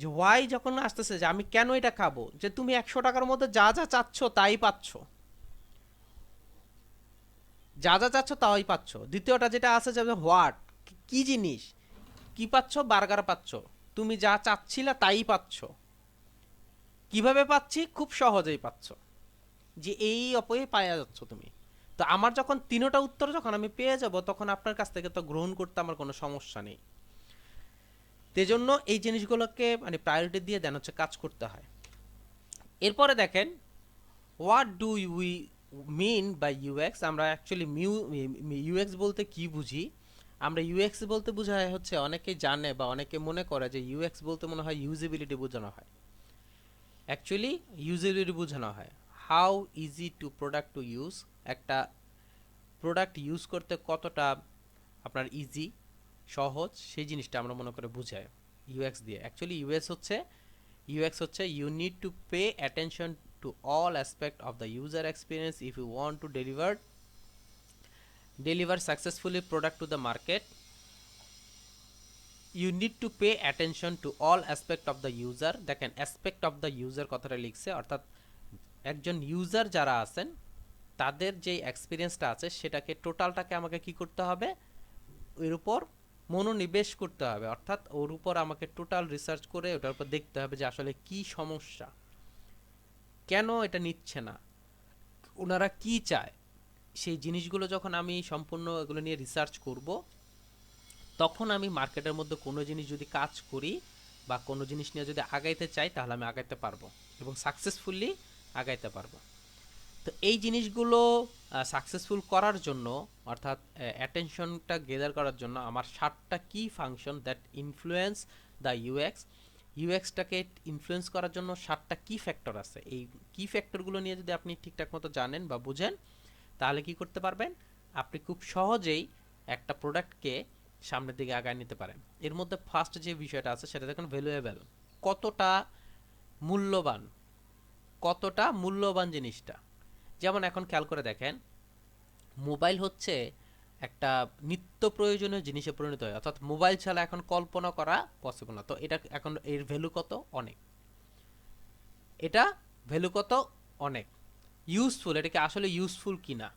যে হোয়াই যখন আসতেছে যে আমি কেন এটা খাবো, যে তুমি 100 টাকার মধ্যে যা যা চাচ্ছ তাই পাচ্ছ, যা যা চাচ্ছ তাই পাচ্ছ। দ্বিতীয়টা যেটা আছে যে হোয়াট, কি জিনিস, কি পাচ্ছ, বার্গার পাচ্ছ, তুমি যা চাচ্ছিলা তাই পাচ্ছ। কিভাবে পাচ্ছি, খুব সহজেই পাচ্ছ, যে এই অপয়ে পাওয়া যাচ্ছ তুমি। তো আমার যখন তিনোটা উত্তর যখন আমি পেয়ে যাব তখন আপনার কাছ থেকে তো গ্রহণ করতে আমার কোনো সমস্যা নেই। তেজন্য এই জিনিসগুলোকে মানে প্রায়োরিটি দিয়ে দেন হচ্ছে কাজ করতে হয়। এরপরে দেখেন what do we mean by UX. আমরা অ্যাকচুয়ালি ইউএক্স বলতে কি বুঝি, আমরা ইউএক্স বলতে বোঝায় হচ্ছে অনেকেই জানে বা অনেকে মনে করে যে ইউএক্স বলতে মনে হয় ইউজেবিলিটি বোঝানো হয়। অ্যাকচুয়ালি ইউজেবিলিটি বোঝানো হয় how easy to product to use, একটা প্রোডাক্ট ইউজ করতে কতটা আপনার ইজি সহজ সেই জিনিসটা আমরা মনে করে বুঝাই ইউএক্স দিয়ে। অ্যাকচুয়ালি ইউএক্স হচ্ছে you need to pay attention to all aspect of the user experience if you want to deliver successfully product to the market. You need to pay attention to all aspect of the user। দেখেন aspect of the user কথাটা লিখছে, অর্থাৎ একজন user যারা আছেন তাদের যে এক্সপিরিয়েন্সটা আছে সেটাকে টোটালটাকে আমাকে কি করতে হবে, এর উপর মনোনিবেশ করতে হবে, অর্থাৎ ওর উপর আমাকে টোটাল রিসার্চ করে ওটার উপর দেখতে হবে যে আসলে কি সমস্যা, কেন এটা নিচ্ছে না, ওনারা কি চায়। সেই জিনিসগুলো যখন আমি সম্পূর্ণ এগুলো নিয়ে রিসার্চ করব তখন আমি মার্কেটের মধ্যে কোনো জিনিস যদি কাজ করি বা কোনো জিনিস নিয়ে যদি আগাইতে চাই তাহলে আমি আগাইতে পারবো এবং সাকসেসফুলি আগাইতে পারবো। তো এই জিনিসগুলো সাকসেসফুল করার জন্য অর্থাৎ অ্যাটেনশনটা গেদার করার জন্য আমার 7টা কি ফাংশন দ্যাট ইনফ্লুয়েন্স দ্য ইউএক্সটাকে ইনফ্লুয়েন্স করার জন্য 7টা কি ফ্যাক্টর আছে। এই কি ফ্যাক্টরগুলো নিয়ে যদি আপনি ঠিকঠাক মতো জানেন বা বুঝেন তাহলে কি করতে পারবেন, আপনি খুব সহজেই একটা প্রোডাক্টকে সামনের দিকে আগায় নিতে পারেন। এর মধ্যে ফার্স্ট যে বিষয়টা আছে সেটা দেখুন ভ্যালুয়েবল, কতটা মূল্যবান, কতটা মূল্যবান জিনিসটা। যেমন এখন খেয়াল করে দেখেন, মোবাইল হচ্ছে একটা নিত্য প্রয়োজনীয় জিনিসে পরিণত হয়, অর্থাৎ মোবাইল ছাড়া এখন কল্পনা করা পসিবল না। তো এটা এখন এর ভ্যালু কত, অনেক। এটা ভ্যালু কত, অনেক। ইউজফুল, এটা কি আসলে ইউজফুল কিনা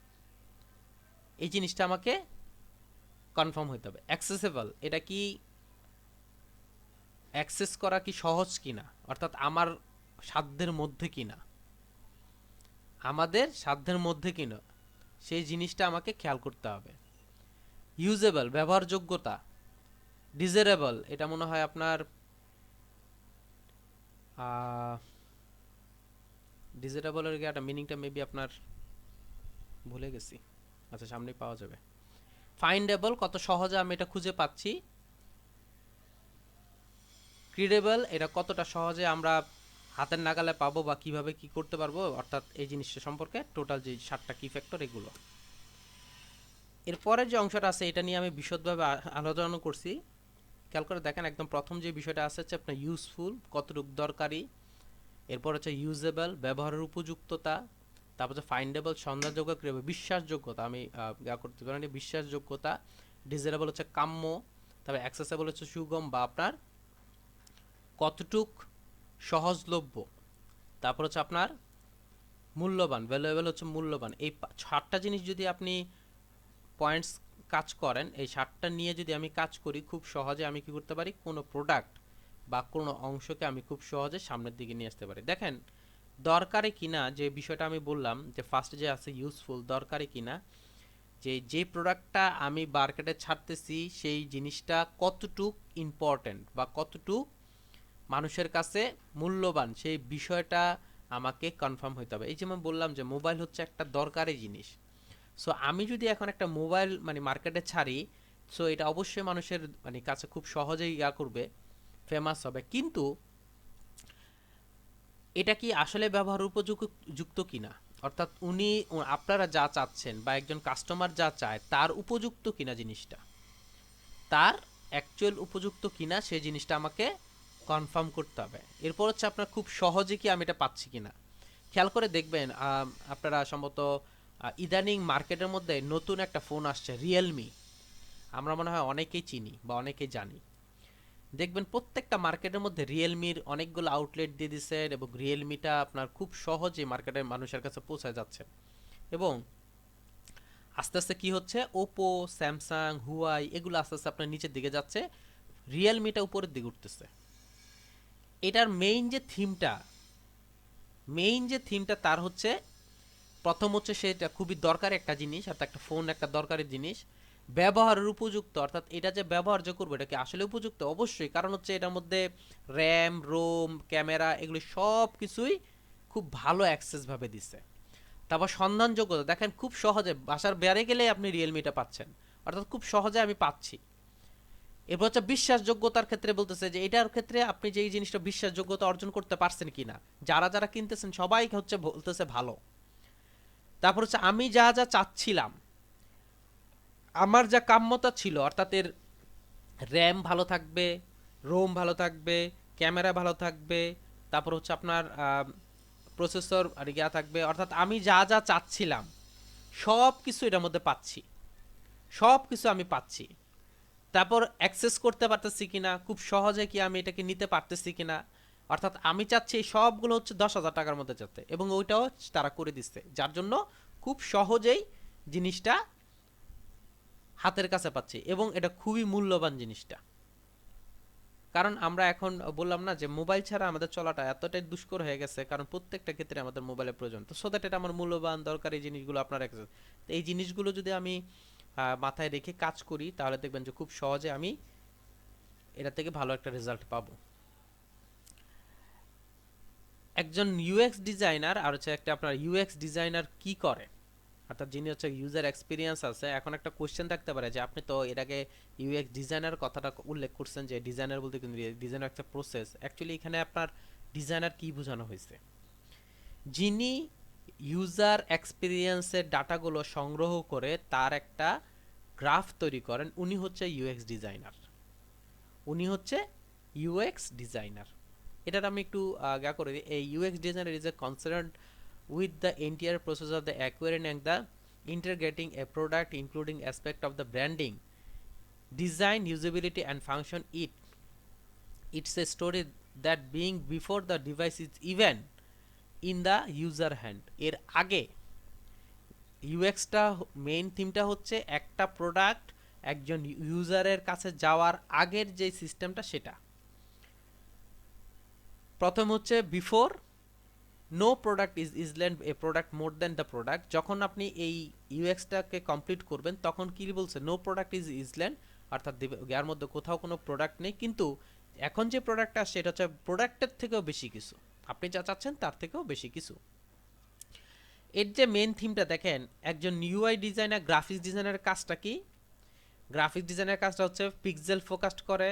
এই জিনিসটা আমাকে কনফার্ম হতে হবে। অ্যাক্সেসেবল, এটা কি অ্যাক্সেস করা কি সহজ কিনা, অর্থাৎ আমার সাধ্যের মধ্যে কিনা, আমাদের সাধ্যের মধ্যে কিনা সেই জিনিসটা আমাকে খেয়াল করতে হবে। ইউজেবল, ব্যবহারযোগ্যতা। ডিজারেবল, এটা মনে হয় আপনার ডিজারেবলের একটা মিনিংটা মেবি আপনার ভুলে গেছি, আচ্ছা সামনেই পাওয়া যাবে। ফাইন্ডেবল, কত সহজে আমি এটা খুঁজে পাচ্ছি। ক্রিডেবল, এটা কতটা সহজে আমরা হাতের নাগালে পাবো বা কিভাবে কি করতে পারবো, অর্থাৎ এই জিনিসটা সম্পর্কে টোটাল যে 7টা কি ফ্যাক্টর এগুলো। এরপরে যে অংশটা আছে এটা নিয়ে আমি বিশদভাবে আলোচনা করছি। খেয়াল করে দেখেন, একদম প্রথম যে বিষয়টা আছে হচ্ছে আপনার ইউজফুল, কতটুকু দরকারি। এরপর হচ্ছে ইউজেবল, ব্যবহারের উপযুক্ততা। তারপর হচ্ছে ফাইন্ডেবল, সন্ধানযোগ্য, বিশ্বাসযোগ্যতা, আমি করতে পারি বিশ্বাসযোগ্যতা। ডিজারেবল হচ্ছে কাম্য। তারপর অ্যাক্সেসেবল হচ্ছে সুগম বা আপনার কতটুক সহজলভ্য। তারপর হচ্ছে আপনার মূল্যবান, ভ্যালুয়েবল হচ্ছে মূল্যবান। এই 7টা জিনিস যদি আপনি পয়েন্টস কাজ করেন, এই 7টা নিয়ে যদি আমি কাজ করি, খুব সহজে আমি কি করতে পারি, কোনো প্রোডাক্ট বা কোনো অংশকে আমি খুব সহজে সামনের দিকে নিয়ে আসতে পারি। দেখেন দরকারি কিনা যে বিষয়টা আমি বললাম, যে ফার্স্ট যে আছে ইউজফুল, দরকারি কিনা, যে প্রোডাক্টটা আমি মার্কেটে ছাড়তেছি সেই জিনিসটা কতটুক ইম্পর্টেন্ট বা কতটুক মানুষের কাছে মূল্যবান, সেই বিষয়টা আমাকে কনফার্ম হইতে হবে। এই যেমন বললাম যে মোবাইল হচ্ছে একটা দরকারি জিনিস। সো আমি যদি এখন একটা মোবাইল মানে মার্কেটে ছাড়ি, সো এটা অবশ্যই মানুষের মানে কাছে খুব সহজেই করবে, ফেমাস হবে। কিন্তু এটা কি আসলে ব্যবহার উপযুক্ত কিনা, অর্থাৎ আপনারা যা চাচ্ছেন বা একজন কাস্টমার যা চায় তার উপযুক্ত কিনা জিনিসটা, তার অ্যাকচুয়াল উপযুক্ত কিনা সেই জিনিসটা আমাকে কনফার্ম করতে হবে। এরপর হচ্ছে আপনার খুব সহজে কি আমি এটা পাচ্ছি কিনা। খেয়াল করে দেখবেন, আপনারা সম্ভবত ইদানিং মার্কেটের মধ্যে নতুন একটা ফোন আসছে রিয়েলমি, আমরা মনে হয় অনেকেই চিনি বা অনেকেই জানি। দেখবেন প্রত্যেকটা মার্কেটের মধ্যে রিয়েলমির অনেকগুলো আউটলেট দিয়ে দিচ্ছে এবং রিয়েলমিটা আপনার খুব সহজে মার্কেটের মানুষের কাছে পৌঁছায় যাচ্ছে। এবং আস্তে আস্তে কি হচ্ছে, ওপো, স্যামসাং, হুয়াই এগুলো আস্তে আস্তে আপনার নিচের দিকে যাচ্ছে, রিয়েলমিটা উপরের দিকে উঠতেছে। এটার মেইন যে থিমটা তার হচ্ছে, প্রথম হচ্ছে সেটা খুবই দরকারি একটা জিনিস, অর্থাৎ একটা ফোন একটা দরকারি জিনিস, ব্যবহারের উপযুক্ত, অর্থাৎ এটা যে ব্যবহার যে করবো এটা কি আসলে উপযুক্ত, অবশ্যই, কারণ হচ্ছে এটার মধ্যে র্যাম, রোম, ক্যামেরা এগুলো সব কিছুই খুব ভালো অ্যাক্সেস ভাবে দিচ্ছে। তারপর সন্ধানযোগ্যতা, দেখেন খুব সহজে বাসার বেড়ে গেলে আপনি রিয়েলমিটা পাচ্ছেন, অর্থাৎ খুব সহজে আমি পাচ্ছি। এরপর হচ্ছে বিশ্বাসযোগ্যতার ক্ষেত্রে বলতেছে যে এটার ক্ষেত্রে আপনি যে এই জিনিসটা বিশ্বাসযোগ্যতা অর্জন করতে পারছেন কিনা, যারা যারা কিনতেছেন সবাই হচ্ছে বলতেছে ভালো। তারপর হচ্ছে আমি যা যা চাচ্ছিলাম, আমার যা কাম্যতা ছিল, অর্থাৎ এর র্যাম ভালো থাকবে, রোম ভালো থাকবে, ক্যামেরা ভালো থাকবে, তারপর হচ্ছে আপনার প্রসেসর আর ইয়া থাকবে, অর্থাৎ আমি যা যা চাচ্ছিলাম সব কিছু এটার মধ্যে পাচ্ছি, সব কিছু আমি পাচ্ছি। তারপর অ্যাক্সেস করতে পারতেছি কিনা, খুব সহজে কি আমি এটাকে নিতে পারতেছি কিনা, অর্থাৎ আমি চাচ্ছি এই সবগুলো হচ্ছে 10,000 টাকার মধ্যে যাতে, এবং ওইটাও তারা করে দিচ্ছে, যার জন্য খুব সহজেই জিনিসটা হাতের কাছে পাচ্ছি এবং এটা খুবই মূল্যবান জিনিসটা। কারণ আমরা এখন বললাম না যে মোবাইল ছাড়া আমাদের চলাটা এতটাই দুষ্কর হয়ে গেছে, কারণ প্রত্যেকটা ক্ষেত্রে আমাদের মোবাইলের প্রয়োজন। তো সো দ্যাট এটা আমার মূল্যবান দরকারি জিনিসগুলো আপনার কাছে, তো এই জিনিসগুলো যদি আমি মাথায় রেখে কাজ করি তাহলে দেখবেন যে খুব সহজে আমি এটা থেকে ভালো একটা রেজাল্ট পাবো। একজন ইউএক্স ডিজাইনার আর হচ্ছে একটা আপনার ইউএক্স ডিজাইনার কি করে, অর্থাৎ যিনি হচ্ছে ইউজার এক্সপিরিয়েন্স আছে। এখন একটা কোশ্চেন থাকতে পারে যে আপনি তো এর আগে ইউএক্স ডিজাইনার কথাটা উল্লেখ করছেন, যে ডিজাইনার বলতে কিন্তু ডিজাইনার একটা প্রসেস, অ্যাকচুয়ালি এখানে আপনার ডিজাইনার কি বোঝানো হয়েছে, যিনি ইউজার এক্সপিরিয়েন্সের ডাটাগুলো সংগ্রহ করে তার একটা গ্রাফ তৈরি করেন, উনি হচ্ছে ইউএক্স ডিজাইনার। উনি হচ্ছে ইউএক্স ডিজাইনার। এটার আমি একটু গা করে দিই। এই UX designer is a concern with the entire process of the acquiring and the integrating a product including aspect of the branding, design, usability and function. It's a story that being before the device is even in the user hand. এর আগে ইউএক্সটা main থিমটা হচ্ছে একটা product একজন ইউজারের কাছে যাওয়ার আগের যে সিস্টেমটা সেটা। প্রথম হচ্ছে before, no product is island a product more than the product. যখন আপনি এই ইউএক্সটাকে কমপ্লিট করবেন তখন কি বলছে, নো প্রোডাক্ট ইজ ইজল্যান্ড, অর্থাৎ এর মধ্যে কোথাও কোনো প্রোডাক্ট নেই, কিন্তু এখন যে প্রোডাক্টটা আসছে এটা হচ্ছে প্রোডাক্টের থেকেও বেশি কিছু, আপনি যা চাচ্ছেন তার থেকেও বেশি কিছু। এর যে মেন থিমটা দেখেন, একজন ইউআই ডিজাইনার গ্রাফিক্স ডিজাইনারের কাজটা কি? গ্রাফিক্স ডিজাইনের কাজটা হচ্ছে পিক্সেল ফোকাসড করে,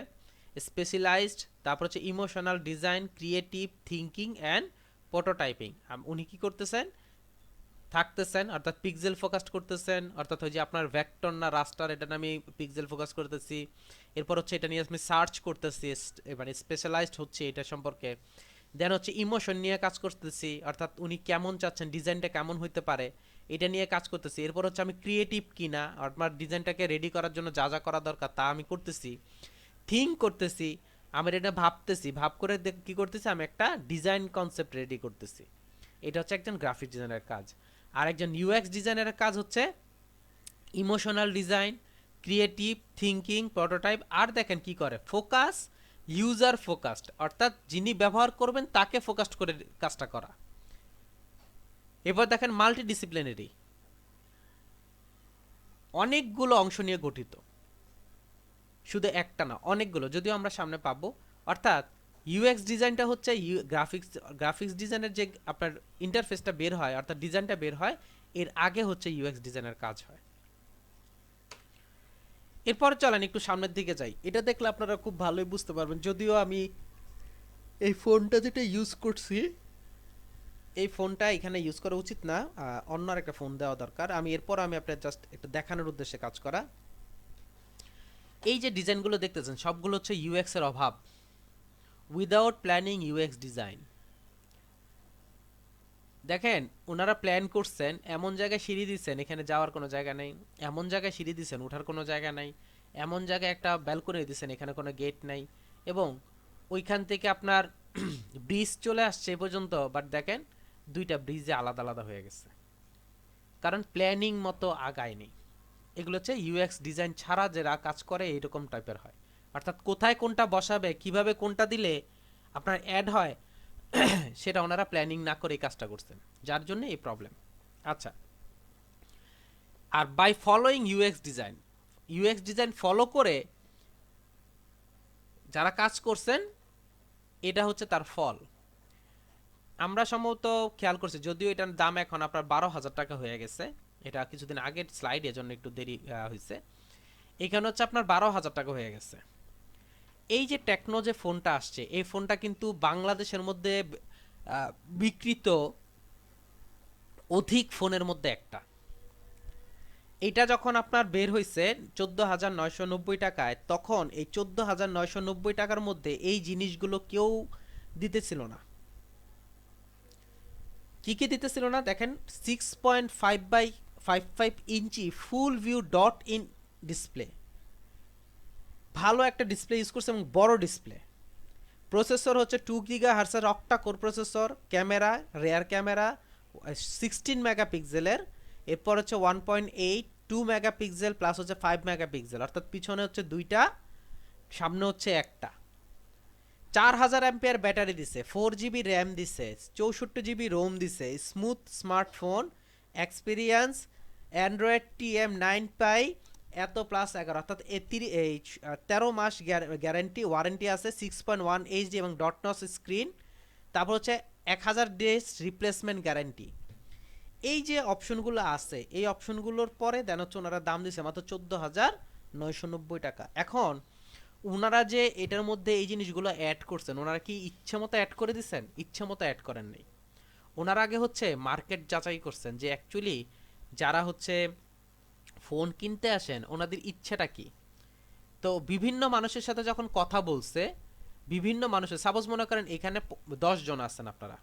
স্পেশালাইজড, তারপর হচ্ছে emotional design, creative thinking and prototyping. উনি কি করতেছেন থাকতেছেন, অর্থাৎ পিক্সেল ফোকাসড করতেছেন, অর্থাৎ ওই যে আপনার ভেক্টর না রাস্টার, এটা আমি পিক্সেল ফোকাস করতেছি। এরপর হচ্ছে এটা নিয়ে আমি সার্চ করতেছি, মানে স্পেশালাইজড হচ্ছে এটা সম্পর্কে। দেন হচ্ছে ইমোশন নিয়ে কাজ করতেছি, অর্থাৎ উনি কেমন চাচ্ছেন, ডিজাইনটা কেমন হইতে পারে এটা নিয়ে কাজ করতেছি। এরপর হচ্ছে আমি ক্রিয়েটিভ কিনা, আমার ডিজাইনটাকে রেডি করার জন্য যা যা করা দরকার তা আমি করতেছি। থিঙ্ক করতেছি, আমি এটা ভাবতেছি, ভাব করে কি করতেছি, আমি একটা ডিজাইন কনসেপ্ট রেডি করতেছি। এটা হচ্ছে একজন গ্রাফিক ডিজাইনারের কাজ। আর একজন ইউএক্স ডিজাইনারের কাজ হচ্ছে emotional design, creative thinking, prototype. আর দেখেন কি করে, ফোকাস, ইউজার ফোকাসড, অর্থাৎ যিনি ব্যবহার করবেন তাকে ফোকাসড করে কাজটা করা। এবার দেখেন মাল্টি ডিসিপ্লিনারি, অনেকগুলো অংশ নিয়ে গঠিত, শুধু একটা না অনেকগুলো, যদিও আমরা সামনে পাবো। অর্থাৎ ইউএক্স ডিজাইনটা হচ্ছে গ্রাফিক্স ডিজাইনের যে আপনার ইন্টারফেসটা বের হয়, অর্থাৎ ডিজাইনটা বের হয়, এর আগে হচ্ছে ইউএক্স ডিজাইনের কাজ হয়। এরপর চলেন একটু সামনের দিকে যাই। এটা দেখলে আপনারা খুব ভালোই বুঝতে পারবেন, যদিও আমি এই ফোনটা যেটা ইউজ করছি, এই ফোনটা এখানে ইউজ করা উচিত না, অন্য একটা ফোন দেওয়া দরকার। আমি আপনার জাস্ট একটু দেখানোর উদ্দেশ্যে কাজ করা। এই যে ডিজাইনগুলো দেখতেছেন সবগুলো হচ্ছে ইউএক্স এর অভাব, উইদাউট প্ল্যানিং ইউএক্স ডিজাইন। দেখেন ওনারা প্ল্যান করছেন, এমন জায়গায় সিঁড়ি দিচ্ছেন এখানে যাওয়ার কোনো জায়গা নেই, এমন জায়গায় সিঁড়ি দিচ্ছেন ওঠার কোনো জায়গা নাই, এমন জায়গায় একটা ব্যালকনি দিচ্ছেন এখানে কোনো গেট নাই, এবং ওইখান থেকে আপনার ব্রিজ চলে আসছে এ পর্যন্ত, বাট দেখেন দুইটা ব্রিজে আলাদা আলাদা হয়ে গেছে, কারণ প্ল্যানিং মতো আগায়নি। এগুলো হচ্ছে ইউএক্স ডিজাইন ছাড়া যারা কাজ করে এইরকম টাইপের হয়, অর্থাৎ কোথায় কোনটা বসাবে, কিভাবে কোনটা দিলে আপনার অ্যাড হয় সেটা ওনারা প্ল্যানিং না করে এই কাজটা করছেন, যার জন্য এই প্রবলেম। আচ্ছা, আর by following UX design follow করে যারা কাজ করছেন এটা হচ্ছে তার ফল। আমরা সম্ভবত খেয়াল করছি, যদিও এটার দাম এখন আপনার 12,000 টাকা হয়ে গেছে, এটা কিছুদিন আগের স্লাইড, এজন্য একটু দেরি হয়েছে। এখানে হচ্ছে আপনার 12,000 টাকা হয়ে গেছে। এই যে টেকনো যে ফোনটা আসছে, এই ফোনটা কিন্তু বাংলাদেশের মধ্যে বিক্রিত অধিক ফোনের মধ্যে একটা। এটা যখন আপনার বের হয়েছে 14,990 টাকায়, তখন এই 14,990 টাকার মধ্যে এই জিনিসগুলো কেউ দিতেছিল না। কি কি দিতেছিল না দেখেন, 6.5x55 inch full view dot in display, ভালো একটা ডিসপ্লে ইউজ করছে এবং বড় ডিসপ্লে। প্রসেসর হচ্ছে 2 GHz octa core processor. Camera, rare camera 16 মেগাপিক্সেলের, এরপর হচ্ছে 1.8 2 মেগাপিক্সেল প্লাস হচ্ছে 5 মেগাপিক্সেল, অর্থাৎ পিছনে হচ্ছে দুইটা, সামনে হচ্ছে একটা। 4000 অ্যাম্পিয়ার ব্যাটারি দিছে, 4 GB র্যাম দিছে, 64 GB রোম দিছে, smooth smartphone experience, Android TM9 পাই এত প্লাস 11, অর্থাৎ 13 মাস গ্যারান্টি ওয়ারেন্টি আছে, 6.1 HD এবং ডট নচ স্ক্রিন, তারপর হচ্ছে 1000 ডেজ রিপ্লেসমেন্ট গ্যারান্টি। এই যে অপশনগুলো আছে, এই অপশনগুলোর পরে দেন হচ্ছে ওনারা দাম দিচ্ছে মাত্র 14,990 টাকা। এখন ওনারা যে এটার মধ্যে এই জিনিসগুলো অ্যাড করছেন, ওনারা কি ইচ্ছে মতো অ্যাড করে দিচ্ছেন? ইচ্ছে মতো অ্যাড করেন নাই। ওনারা আগে হচ্ছে মার্কেট যাচাই করছেন যে অ্যাকচুয়ালি যারা হচ্ছে ফোন কিনতে আসেন ওনাদের ইচ্ছেটা কি। তো বিভিন্ন মানুষের সাথে যখন কথা বলছে, বিভিন্ন মানুষের সাপোজ মনে করেন এখানে 10 জন আছেন আপনারা,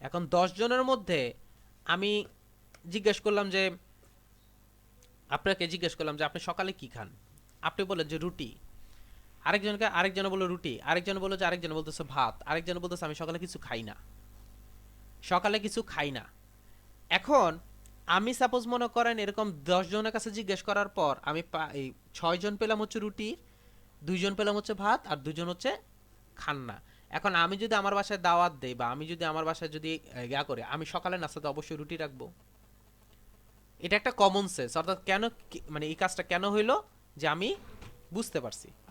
এখন 10 জনের মধ্যে আমি জিজ্ঞেস করলাম যে আপনাকে জিজ্ঞেস করলাম যে আপনি সকালে কি খান, আপনি বলেন যে রুটি, আরেকজন বললো রুটি, আরেকজন বললো যে আরেকজন বলতেছে ভাত, আরেকজন বলতেছে আমি সকালে কিছু খাই না, সকালে কিছু খাই না। এখন আমি সাপোজ মনে করেন এরকম 10 জনের কাছে জিজ্ঞেস করার পর আমি এই 6 জন পেলাম হচ্ছে রুটি, 2 জন পেলাম হচ্ছে ভাত, আর 2 জন হচ্ছে খান না। এখন আমি যদি আমার বাসায় দাওয়াত দেই বা আমি যদি আমার বাসায় যদি ইয়া করে, আমি সকালে নাস্তাতে অবশ্যই রুটি রাখবো। এটা একটা কমন সেন্স, অর্থাৎ কেন মানে এই কাজটা কেন হইলো যে আমি বুঝতে পারছি।